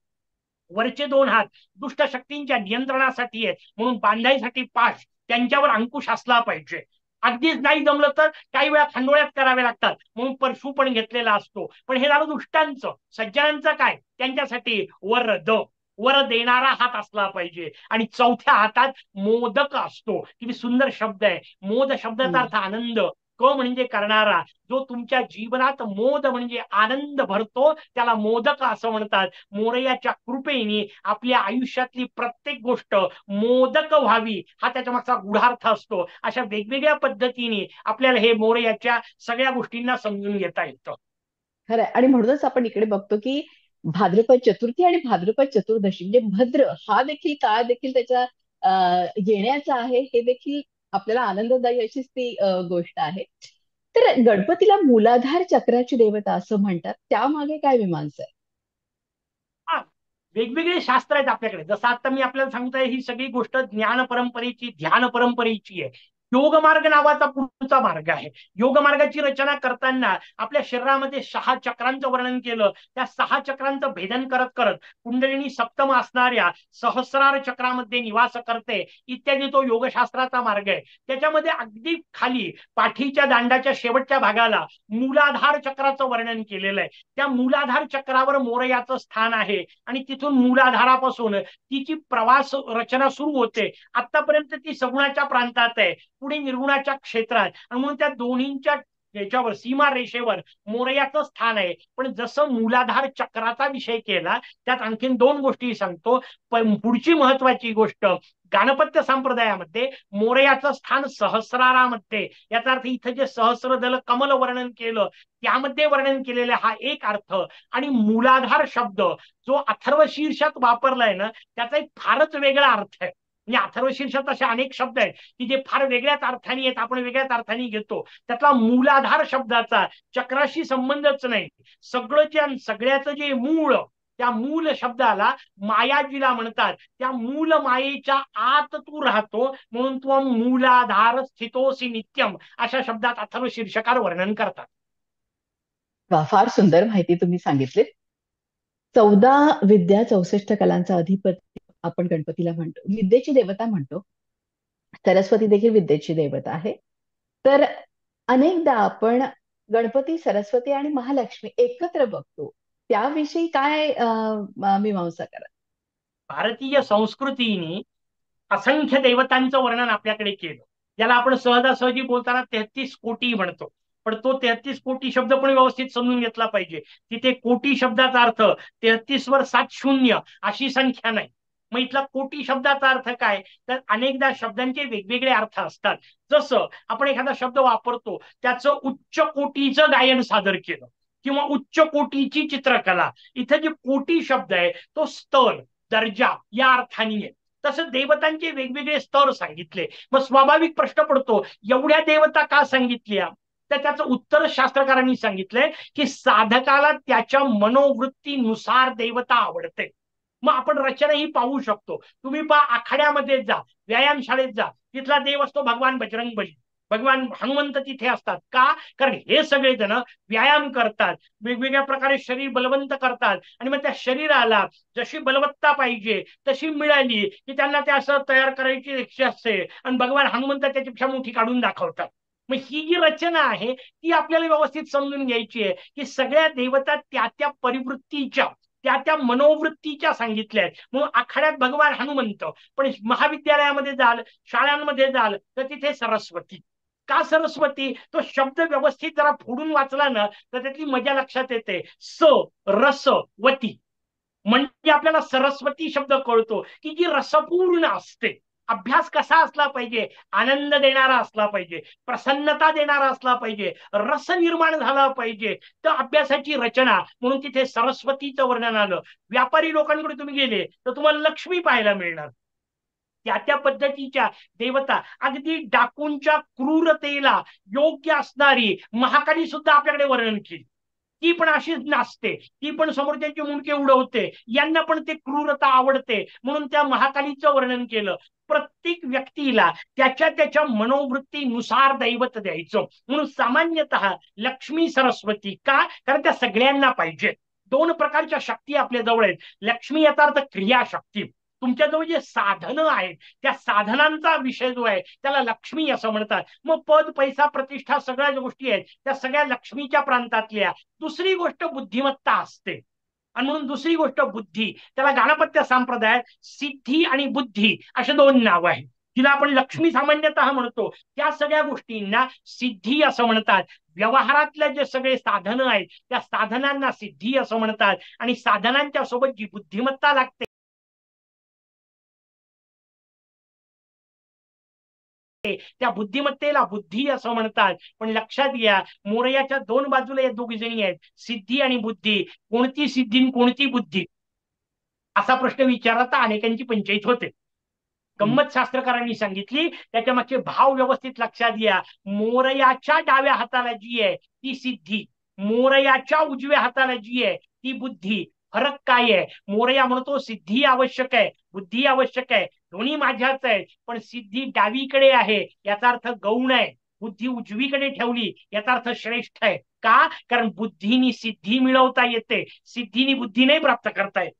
वरचे 2 हात दुष्ट शक्तींच्या नियंत्रणासाठी आहेत, म्हणून बांधायसाठी पाश, त्यांच्यावर अंकुश असला पाहिजे. अगदीच नाही जमलं तर काही वेळा खंडोळ्यात करावे लागतात, म्हणून परशु पण घेतलेला असतो. पण हे झालं दुष्टांचं. सज्जनांचं काय, त्यांच्यासाठी वरद, वर देणारा हात असला पाहिजे. आणि चौथ्या हातात मोदक असतो. किती सुंदर शब्द आहे. मोद शब्दाचा अर्थ आनंद, क म्हणजे करणारा. जो तुमच्या जीवनात मोद म्हणजे आनंद भरतो त्याला मोदक असं म्हणतात. मोरयाच्या कृपेने आपल्या आयुष्यातली प्रत्येक गोष्ट मोदक व्हावी हा त्याच्या मागचा गूढार्थ असतो. अशा वेगवेगळ्या पद्धतीने आपल्याला हे मोरयाच्या सगळ्या गोष्टींना समजून घेता येतं. खरंय. आणि म्हणूनच आपण इकडे बघतो की भाद्रपद चतुर्थी आणि भाद्रपद चतुर्दशी म्हणजे भद्र हा देखील काळ देखील त्याच्या येण्याचा आहे, हे देखील आपल्याला आनंददायी अशीच ती गोष्ट आहे. तर गणपतीला मूलाधार चक्राची देवता असं म्हणतात, त्यामागे काय मीमांसा आहे? हा, वेगवेगळे शास्त्र आहेत आपल्याकडे. जसं आता मी आपल्याला सांगतोय, ही सगळी गोष्ट ज्ञान परंपरेची, ध्यान परंपरेची आहे. योग मार्ग नावाचा पुढचा मार्ग आहे. योग मार्गाची रचना करताना आपल्या शरीरामध्ये 6 चक्रांचं वर्णन केलं. त्या 6 चक्रांचं भेदन करत करत कुंडलिनी सप्तम असणाऱ्या सहस्रार चक्रामध्ये निवास करते इत्यादी तो योगशास्त्राचा मार्ग आहे. त्याच्यामध्ये अगदी खाली पाठीच्या दांडाच्या शेवटच्या भागाला मूलाधार चक्राचं वर्णन केलेलं आहे. त्या मूलाधार चक्रावर मोरयाचं स्थान आहे आणि तिथून मूलाधारापासून तिची प्रवास रचना सुरू होते. आतापर्यंत ती सगुणाच्या प्रांतात आहे, पुढे निर्गुणाच्या क्षेत्रात, आणि म्हणून त्या दोन्हींच्या याच्यावर सीमा रेषेवर मोरयाचं स्थान आहे. पण जसं मूलाधार चक्राचा विषय केला त्यात आणखीन 2 गोष्टी सांगतो. पण पुढची महत्वाची गोष्ट, गाणपत्य संप्रदायामध्ये मोरयाचं स्थान सहस्रारामध्ये. याचा अर्थ इथं जे सहस्रदल कमल वर्णन केलं त्यामध्ये वर्णन केलेला हा एक अर्थ. आणि मूलाधार शब्द जो अथर्व शीर्षात वापरलाय ना, त्याचा एक फारच वेगळा अर्थ आहे. म्हणजे अथर्व शीर्षात असे अनेक शब्द आहेत की जे फार वेगळ्याच अर्थाने आहेत, आपण वेगळ्याच अर्थाने घेतो. त्यातला मूलाधार शब्दाचा चक्राशी संबंधच नाही. सगळ्याचं जे मूळ, त्या मूल शब्दाला मायाजीला म्हणतात. त्या मूल मायेच्या आत तू राहतो म्हणून तू मूलाधार स्थितोसी नित्यम अशा शब्दात अथर्व शीर्षकार वर्णन करतात. वा, फार सुंदर माहिती तुम्ही सांगितली. 14 विद्या 64 कलांचा अधिपती आपण गणपतीला म्हणतो, विद्येची देवता म्हणतो. सरस्वती देखील विद्येची देवता आहे. तर अनेकदा आपण गणपती, सरस्वती आणि महालक्ष्मी एकत्र बघतो, त्याविषयी काय मीमांसा करा? भारतीय संस्कृतीने असंख्य देवतांचं वर्णन आपल्याकडे केलं. ज्याला आपण सहजासहजी बोलताना 33 कोटी म्हणतो. पण तो 33 कोटी शब्द पण व्यवस्थित समजून घेतला पाहिजे. तिथे कोटी शब्दाचा अर्थ 33 वर 7 शून्य अशी संख्या नाही. मग इथला कोटी शब्दाचा अर्थ काय, तर अनेकदा शब्दांचे वेगवेगळे अर्थ असतात. जसं आपण एखादा शब्द वापरतो त्याचं उच्च कोटीचं गायन सादर केलं किंवा उच्च कोटीची चित्रकला. इथे जे कोटी शब्द आहे तो स्तर, दर्जा या अर्थाने आहे. तसं देवतांचे वेगवेगळे स्तर सांगितले. मग स्वाभाविक प्रश्न पडतो, एवढ्या देवता का सांगितल्या? तर त्याचं उत्तर शास्त्रकारांनी सांगितलंय की साधकाला त्याच्या मनोवृत्तीनुसार देवता आवडते. मग आपण रचना ही पाहू शकतो. तुम्ही पहा, आखाड्यामध्ये जा, व्यायामशाळेत जा, तिथला देव असतो भगवान बजरंगबली, भगवान हनुमंत तिथे असतात. का? कारण हे सगळे जण व्यायाम करतात, वेगवेगळ्या प्रकारे शरीर बलवंत करतात, आणि मग त्या शरीराला जशी बलवत्ता पाहिजे तशी मिळाली की त्यांना ते असं तयार करायची इच्छा असते, आणि भगवान हनुमंत त्याच्यापेक्षा मोठी काढून दाखवतात. मग ही जी रचना आहे ती आपल्याला व्यवस्थित समजून घ्यायची आहे की सगळ्या देवता त्या त्या परिवृत्तीच्या, त्या त्या मनोवृत्तीच्या सांगितल्या आहेत. म्हणून आखाड्यात भगवान हनुमंत, पण महाविद्यालयामध्ये जाल, शाळांमध्ये जाल तर तिथे सरस्वती. का सरस्वती? तो शब्द व्यवस्थित जरा फोडून वाचला ना तर त्यातली मजा लक्षात येते. स रस वती म्हणजे आपल्याला सरस्वती शब्द कळतो की जी रसपूर्ण असते. अभ्यास कसा असला पाहिजे? आनंद देणारा असला पाहिजे, प्रसन्नता देणारा असला पाहिजे, रस निर्माण झाला पाहिजे. तर अभ्यासाची रचना म्हणून तिथे सरस्वतीचं वर्णन आलं. व्यापारी लोकांकडे तुम्ही गेले तर तुम्हाला लक्ष्मी पाहायला मिळणार. त्या त्या पद्धतीच्या देवता, अगदी डाकूंच्या क्रूरतेला योग्य असणारी महाकाली सुद्धा आपल्याकडे वर्णन केली. ती पण अशीच नाचते, ती पण समोरच्याची मुंडके उडवते, यांना पण ते क्रूरता आवडते, म्हणून त्या महाकालीचं वर्णन केलं. प्रत्येक व्यक्तीला त्याच्या त्याच्या मनोवृत्तीनुसार दैवत द्यायचं. म्हणून सामान्यतः लक्ष्मी सरस्वती का, कारण त्या सगळ्यांना पाहिजे. दोन प्रकारच्या शक्ती आपल्या जवळ आहेत. लक्ष्मी याचा अर्थ क्रियाशक्ती. तुमच्याजवळ जे साधनं आहेत त्या साधनांचा विषय जो आहे त्याला लक्ष्मी असं म्हणतात. मग पद, पैसा, प्रतिष्ठा सगळ्या गोष्टी आहेत त्या सगळ्या लक्ष्मीच्या प्रांतातल्या. दुसरी गोष्ट बुद्धिमत्ता असते, आणि म्हणून दुसरी गोष्ट बुद्धी. त्याला गाणपत्य संप्रदायात सिद्धी आणि बुद्धी असे दोन नाव आहेत. तिला आपण लक्ष्मी सामान्यतः म्हणतो, त्या सगळ्या गोष्टींना सिद्धी असं म्हणतात. व्यवहारातले जे सगळे साधनं आहेत त्या साधनांना सिद्धी असं म्हणतात. आणि साधनांच्या सोबत जी बुद्धिमत्ता लागते त्या बुद्धिमत्तेला बुद्धी असं म्हणतात. पण लक्षात घ्या, मोरयाच्या दोन बाजूला या दोघी जणी आहेत, सिद्धी आणि बुद्धी. कोणती सिद्धी कोणती बुद्धी असा प्रश्न विचारता अनेकांची पंचायत होते. गंमत शास्त्रकारांनी सांगितली, त्याच्या मागचे भाव व्यवस्थित लक्षात घ्या. मोरयाच्या डाव्या हाताला जी आहे ती सिद्धी, मोरयाच्या उजव्या हाताला जी आहे ती बुद्धी. फरक काय आहे? मोरया म्हणतो सिद्धी आवश्यक आहे, बुद्धी आवश्यक आहे, दोन्ही माझ्याच आहे, पण सिद्धी डावीकडे आहे याचा अर्थ गौण आहे, बुद्धी उजवीकडे ठेवली याचा अर्थ श्रेष्ठ आहे. का? कारण बुद्धीनी सिद्धी मिळवता येते, सिद्धीनी बुद्धी नाही प्राप्त करता येत.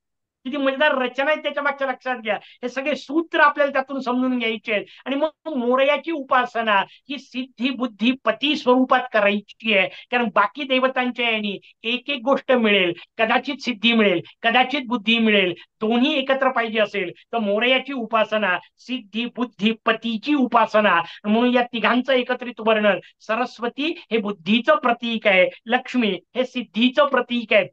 किती मजेदार रचना आहे त्याच्या मागच्या, लक्षात घ्या. हे सगळे सूत्र आपल्याला त्यातून समजून घ्यायचे आहेत. आणि मग मोरयाची उपासना ही सिद्धी बुद्धी पती स्वरूपात करायची आहे. कारण बाकी देवतांच्या यांनी एक एक गोष्ट मिळेल, कदाचित सिद्धी मिळेल, कदाचित बुद्धी मिळेल, दोन्ही एकत्र पाहिजे असेल तर मोरयाची उपासना सिद्धी बुद्धी पतीची उपासना. म्हणून या तिघांचं एकत्रित वर्णन. सरस्वती हे बुद्धीचं प्रतीक आहे, लक्ष्मी हे सिद्धीचं प्रतीक आहे.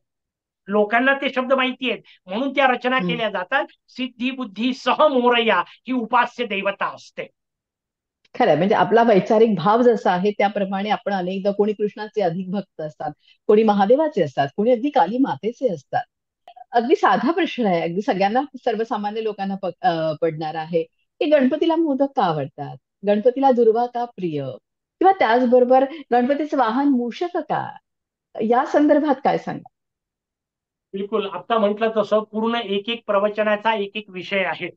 लोकांना ते शब्द माहिती आहेत म्हणून त्या रचना केल्या जातात. सिद्धी बुद्धी सह मोरया ही उपास्य देवता असते. खरंय, म्हणजे आपला वैचारिक भाव जसा आहे त्याप्रमाणे आपण अनेकदा कोणी कृष्णाचे अधिक भक्त असतात, कोणी महादेवाचे असतात, कोणी अगदी काली मातेचे असतात. अगदी साधा प्रश्न आहे, अगदी सगळ्यांना सर्वसामान्य लोकांना पडणार आहे की गणपतीला मोदक का आवडतात, गणपतीला दुर्वा का प्रिय, किंवा त्याचबरोबर गणपतीचं वाहन मूषक का, या संदर्भात काय सांगा? बिलकुल, आता म्हटलं तसं पूर्ण एक एक प्रवचनाचा एक एक विषय आहे.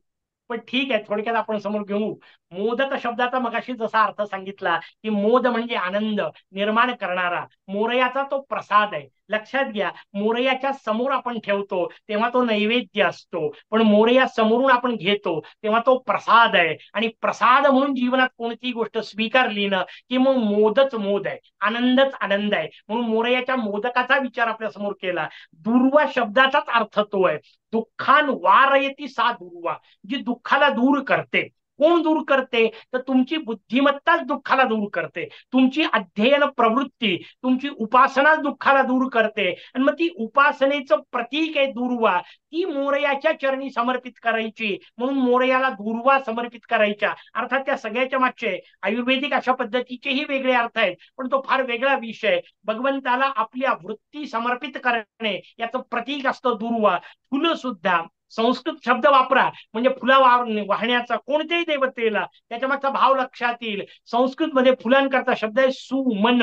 पण ठीक आहे, थोडक्यात आपण समोर घेऊ. मोदक शब्दाचा मगाशी जसा अर्थ सांगितला की मोद म्हणजे आनंद निर्माण करणारा, मोरयाचा तो प्रसाद आहे. लक्षात घ्या, मोरयाच्या समोर आपण ठेवतो तेव्हा तो नैवेद्य असतो, पण मोरया समोरून आपण घेतो तेव्हा तो प्रसाद आहे. आणि प्रसाद म्हणून जीवनात कोणती गोष्ट स्वीकारली ना की मग मोदच मोद आहे, आनंदच आनंद आहे. म्हणून मोरयाच्या मोदकाचा विचार आपल्या समोर केला. दुर्वा शब्दाचाच अर्थ तो आहे, दुःखान वारयती सा दुर्वा, जी दुःखाला दूर करते. कोण दूर करते? तर तुमची बुद्धिमत्ताच दुःखाला दूर करते, तुमची अध्ययन प्रवृत्ती, तुमची उपासना दुःखाला दूर करते. आणि मग ती उपासनेचं प्रतीक आहे दुर्वा, ती मोरयाच्या चरणी समर्पित करायची. म्हणून मोरयाला दुर्वा समर्पित करायच्या. अर्थात त्या सगळ्याच्या मागचे आयुर्वेदिक अशा पद्धतीचेही वेगळे अर्थ आहेत, पण तो फार वेगळा विषय. भगवंताला आपल्या वृत्ती समर्पित करणे याचं प्रतीक असतं दुर्वा. फुलं सुद्धा संस्कृत शब्द वापरा म्हणजे फुला वाहण्याचा कोणत्याही देवतेला त्याच्या मागचा भाव लक्षात येईल. संस्कृत मध्ये फुलांकरता शब्द आहे सुमन.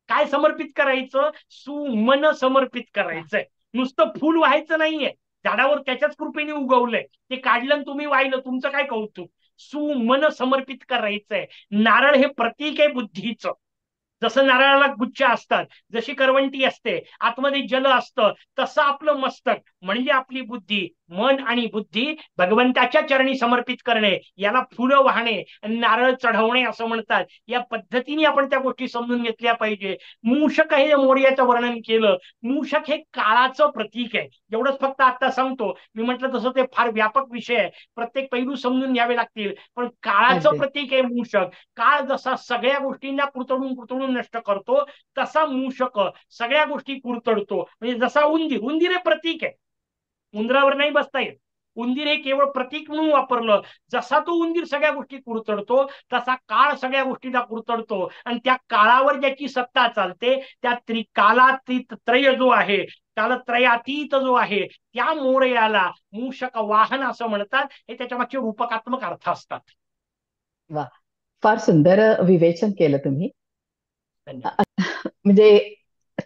काय समर्पित करायचं? सुमन समर्पित करायचंय. नुसतं फुल व्हायचं नाहीये, झाडावर त्याच्याच कृपेने उगवलंय, ते काढलं आणि तुम्ही वाहिलं, तुमचं काय कौतुक. सुमन समर्पित करायचंय. नारळ हे प्रतीक आहे बुद्धीचं. जसं नारळाला गुच्छ असतात, जशी करवंटी असते, आतमध्ये जल असतं, तसं आपलं मस्तक म्हणजे आपली बुद्धी, मन आणि बुद्धी भगवंताच्या चरणी समर्पित करणे याला फुलं वाहणे आणि नारळ चढवणे असं म्हणतात. या पद्धतीने आपण त्या गोष्टी समजून घेतल्या पाहिजे. मूषक हे मोरयाचं वर्णन केलं. मूषक हे काळाचं प्रतीक आहे. एवढंच फक्त आता सांगतो, मी म्हटलं तसं ते फार व्यापक विषय आहे, प्रत्येक पैलू समजून घ्यावे लागतील. पण काळाचं अगदी प्रतीक आहे मूषक. काळ जसा सगळ्या गोष्टींना कुरतडून कुरतडून नष्ट करतो तसा मूषक सगळ्या गोष्टी कुरतडतो. म्हणजे जसा उंदीर, उंदीर हे प्रतीक आहे, उंदरावर नाही बसता येत, उंदीर हे केवळ प्रतीक म्हणून वापरलं. जसा तो उंदीर सगळ्या गोष्टी कुरतडतो तसा काळ सगळ्या गोष्टीला कुरतडतो आणि त्या काळावर ज्याची सत्ता चालते त्या त्रिकालातीत त्रय जो आहे, कालत्रयातीत जो आहे, त्या मोरयाला मूषक वाहन असं म्हणतात. हे त्याच्या मागचे रूपकात्मक अर्थ असतात. वा, फार सुंदर विवेचन केलं तुम्ही. धन्यवाद. म्हणजे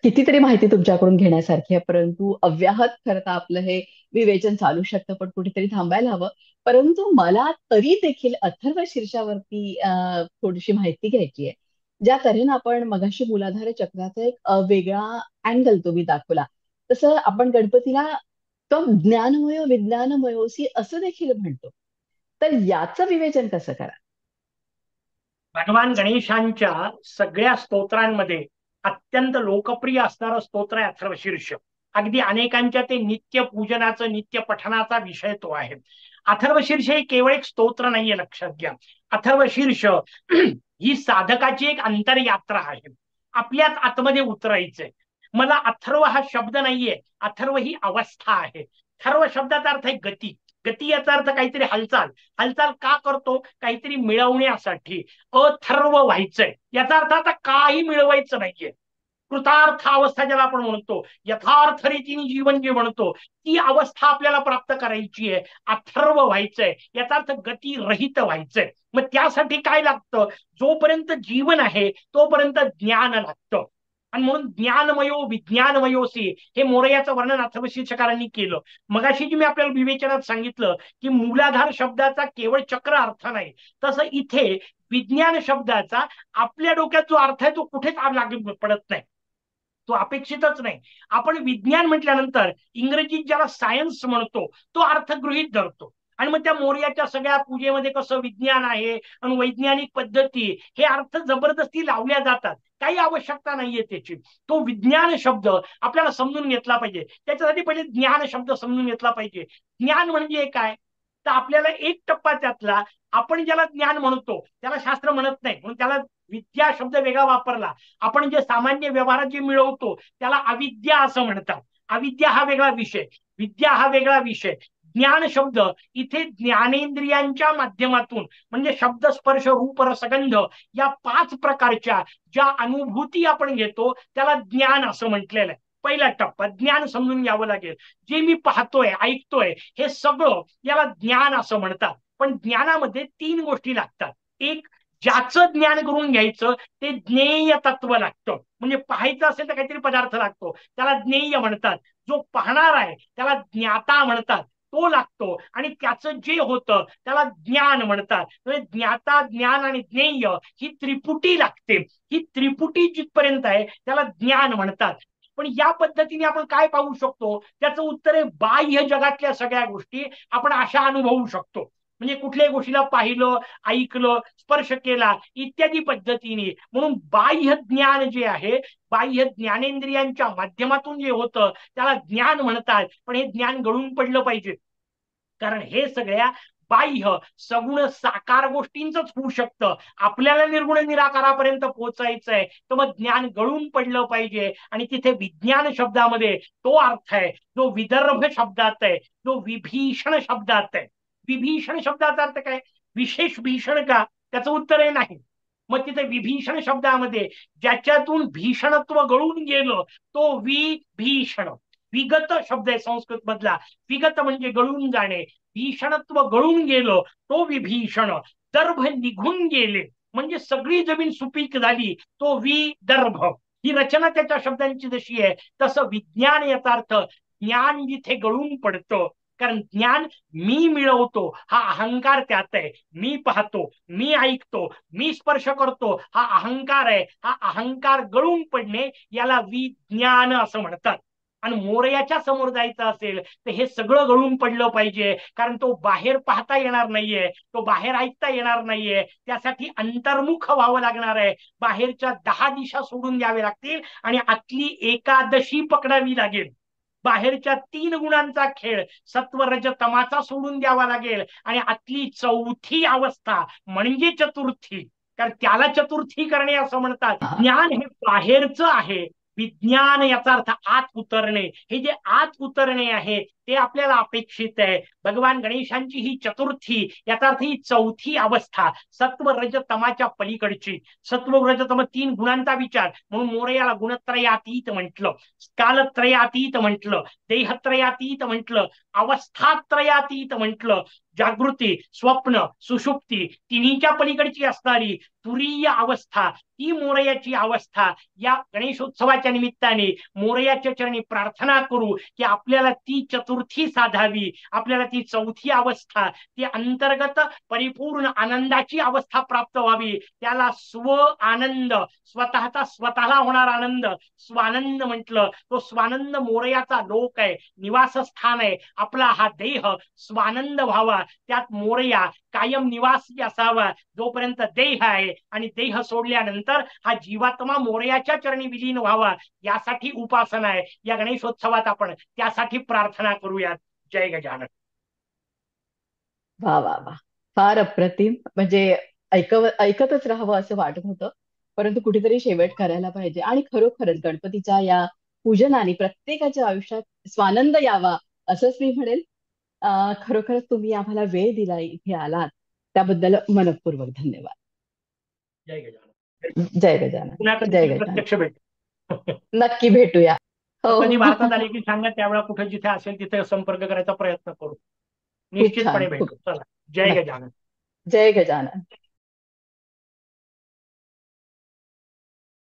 कितीतरी माहिती तुमच्याकडून घेण्यासारखी आहे, परंतु अव्याहत खरं तर आपलं हे विवेचन चालू शकतं, पण कुठेतरी थांबायला हवं. परंतु मला तरी देखील अथर्व शीर्षावरती थोडीशी माहिती घ्यायची आहे. ज्या तऱ्हेनं आपण मगाशी मूलाधार चक्राचा एक वेगळा अँगल तुम्ही दाखवला, तसं आपण गणपतीला तो ज्ञानमय विज्ञानमयोसी असं देखील म्हणतो. तर याचं विवेचन कसं करा? भगवान गणेशांच्या सगळ्या स्तोत्रांमध्ये अत्यंत लोकप्रिय असणारं स्तोत्र आहे अथर्वशीर्ष. अगदी अनेकांच्या ते नित्य पूजनाचं, नित्य पठणाचा विषय तो आहे. अथर्वशीर्ष हे केवळ एक स्तोत्र नाहीये, लक्षात घ्या. अथर्वशीर्ष ही साधकाची एक अंतरयात्रा आहे. आपल्याच आतमध्ये उतरायचंय. मला अथर्व हा शब्द नाहीये, अथर्व ही अवस्था आहे. थर्व शब्दाचा अर्थ आहे गती. गती याचा अर्थ काहीतरी हालचाल. हालचाल का करतो? काहीतरी मिळवण्यासाठी. अथर्व व्हायचंय याचा अर्थ आता काही मिळवायचं नाहीये. कृतार्थ अवस्था ज्याला आपण म्हणतो, यथार्थ रीतीने जीवन जे म्हणतो, ती अवस्था आपल्याला प्राप्त करायची आहे. अथर्व व्हायचंय याचा अर्थ गती रहित व्हायचंय. मग त्यासाठी काय लागतं? जोपर्यंत जीवन आहे तोपर्यंत ज्ञान लागतं. आणि म्हणून ज्ञानमयो विज्ञानमयोसी हे मोरयाचं वर्णन अथर्वशीर्षकारांनी केलं. मगाशी जी मी आपल्याला विवेचनात सांगितलं की मूलाधार शब्दाचा केवळ चक्र अर्थ नाही, तसं इथे विज्ञान शब्दाचा आपल्या डोक्यात जो अर्थ आहे तो कुठेच लागू पडत नाही, तो अपेक्षितच नाही. आपण विज्ञान म्हटल्यानंतर इंग्रजीत ज्याला सायन्स म्हणतो तो अर्थ गृहीत धरतो. आणि मग त्या मोरयाच्या सगळ्या पूजेमध्ये कसं विज्ञान आहे आणि वैज्ञानिक पद्धती हे अर्थ जबरदस्ती लावल्या जातात. काही आवश्यकता नाहीये त्याची. तो विज्ञान शब्द आपल्याला समजून घेतला पाहिजे. त्याच्यासाठी पहिले ज्ञान शब्द समजून घेतला पाहिजे. ज्ञान म्हणजे काय? तर आपल्याला एक टप्पा त्यातला, आपण ज्याला ज्ञान म्हणतो त्याला शास्त्र म्हणत नाही, म्हणून त्याला विद्या शब्द वेगळा वापरला. आपण जे सामान्य व्यवहारात जे मिळवतो त्याला अविद्या असं म्हणतात. अविद्या हा वेगळा विषय, विद्या हा वेगळा विषय. ज्ञान शब्द इथे ज्ञानेंद्रियांच्या माध्यमातून म्हणजे शब्द स्पर्श रूप रसगंध या 5 प्रकारच्या ज्या अनुभूती आपण घेतो त्याला ज्ञान असं म्हटलेलं आहे. पहिला टप्पा ज्ञान समजून घ्यावं लागेल. जे मी पाहतोय ऐकतोय हे सगळं याला ज्ञान असं म्हणतात. पण ज्ञानामध्ये 3 गोष्टी लागतात. एक, ज्याचं ज्ञान करून घ्यायचं ते ज्ञेय तत्व लागतं. म्हणजे पाहायचं असेल तर काहीतरी पदार्थ लागतो, त्याला ज्ञेय म्हणतात. जो पाहणार आहे त्याला ज्ञाता म्हणतात, तो लागतो. आणि त्याचं जे होतं त्याला ज्ञान म्हणतात. म्हणजे ज्ञाता, ज्ञान आणि ज्ञेय ही त्रिपुटी लागते. ही त्रिपुटी जिथपर्यंत आहे त्याला ज्ञान म्हणतात. पण या पद्धतीने आपण काय पाहू शकतो? त्याचं उत्तर आहे बाह्य जगातल्या सगळ्या गोष्टी आपण अशा अनुभवू शकतो. म्हणजे कुठल्याही गोष्टीला पाहिलं, ऐकलं, स्पर्श केला इत्यादी पद्धतीने. म्हणून बाह्य ज्ञान जे आहे, बाह्य ज्ञानेंद्रियांच्या माध्यमातून जे होतं त्याला ज्ञान म्हणतात. पण हे ज्ञान गळून पडलं पाहिजे, कारण हे सगळ्या बाह्य सगुण साकार गोष्टींच होऊ शकतं. आपल्याला निर्गुण निराकारापर्यंत पोहोचायचंय तर मग ज्ञान गळून पडलं पाहिजे. आणि तिथे विज्ञान शब्दामध्ये तो अर्थ आहे जो विदर्भ शब्दात आहे, जो विभीषण शब्दात आहे. विभीषण शब्दाचा अर्थ काय? विशेष भीषण का? त्याचं उत्तर आहे नाही. मग तिथे विभीषण शब्दामध्ये ज्याच्यातून भीषणत्व गळून गेलं तो विभीषण. विगत शब्द आहे संस्कृत मधला. विगत म्हणजे गळून जाणे. भीषणत्व गळून गेलं तो विभीषण. दर्भ निघून गेले म्हणजे सगळी जमीन सुपीक झाली तो विदर्भ. ही रचना त्याच्या शब्दांची जशी आहे तसं विज्ञान याचा अर्थ ज्ञान जिथे गळून पडतं. कारण ज्ञान मी मिळवतो हा अहंकार त्यात आहे. मी पाहतो, मी ऐकतो, मी स्पर्श करतो हा अहंकार आहे. हा अहंकार गळून पडणे याला विज्ञान असं म्हणतात. आणि मोरयाच्या समोर जायचं असेल तर हे सगळं गळून पडलं पाहिजे. कारण तो बाहेर पाहता येणार नाहीये, तो बाहेर ऐकता येणार नाहीये. त्यासाठी अंतर्मुख व्हावं लागणार आहे. बाहेरच्या 10 दिशा सोडून द्यावे लागतील आणि आतली एकादशी पकडावी लागेल. बाहेरच्या 3 गुणांचा खेळ सत्व रज तमाचा सोडून द्यावा लागेल. आणि आतली 4थी अवस्था म्हणजे चतुर्थी, कारण त्याला चतुर्थी करणे असं म्हणतात. ज्ञान हे बाहेरचं आहे, विज्ञान याचा अर्थ आत उतरणे. हे जे आत उतरणे आहे ते आपल्याला अपेक्षित आहे. भगवान गणेशांची ही चतुर्थी, याचा अर्थ ही चौथी अवस्था, सत्व रज तमाच्या पलीकडची. सत्व रज तम तीन गुणांचा विचार म्हणून मोरयाला गुणत्रयातीत म्हटलं, कालत्रयातीत म्हटलं, देहत्रयातीत म्हटलं, अवस्थात्रयातीत म्हटलं. जागृती, स्वप्न, सुषुप्ती तिन्हीच्या पलीकडची असणारी तुरीय अवस्था, ती मोरयाची अवस्था. या गणेशोत्सवाच्या निमित्ताने मोरयाच्या चरणी प्रार्थना करू की आपल्याला ती चतुर्थी साधावी, आपल्याला ती चौथी अवस्था, ती अंतर्गत परिपूर्ण आनंदाची अवस्था प्राप्त व्हावी. त्याला स्व आनंद, स्वतःचा स्वतःला होणार आनंद स्वानंद म्हटलं. तो स्वानंद मोरयाचा लोक आहे, निवासस्थान आहे. आपला हा देह स्वानंद व्हावा, त्यात मोरया कायम निवासी असावा. जोपर्यंत देह आहे आणि देह सोडल्यानंतर हा जीवात्मा मोरयाच्या चरणी विलीन व्हावा, यासाठी उपासना आहे. या गणेशोत्सवात आपण त्यासाठी प्रार्थना करूयात. जय गजानन. वा वा वा, फार अप्रतिम. म्हणजे ऐकतच राहावं असं वाटत होतं, परंतु कुठेतरी शेवट करायला पाहिजे. आणि खरोखरच गणपतीच्या या पूजनाने प्रत्येकाच्या आयुष्यात स्वानंद यावा असंच मी म्हणेल. खरोखरच तुम्ही आम्हाला वेळ दिला, इथे आलात, त्याबद्दल मनःपूर्वक धन्यवाद. जय गजानन. जय गजानन. पुन्हा जय कधीतरी गजानन. प्रत्यक्ष भेट. नक्की भेटूया. हो. कधी भारतात आले की सांगा, त्यावेळेला कुठे जिथे असेल तिथे संपर्क करायचा प्रयत्न करू. खूप छान. निश्चितपणे खूप भेटू. चला, जय नक्की. गजानन. जय गजानन.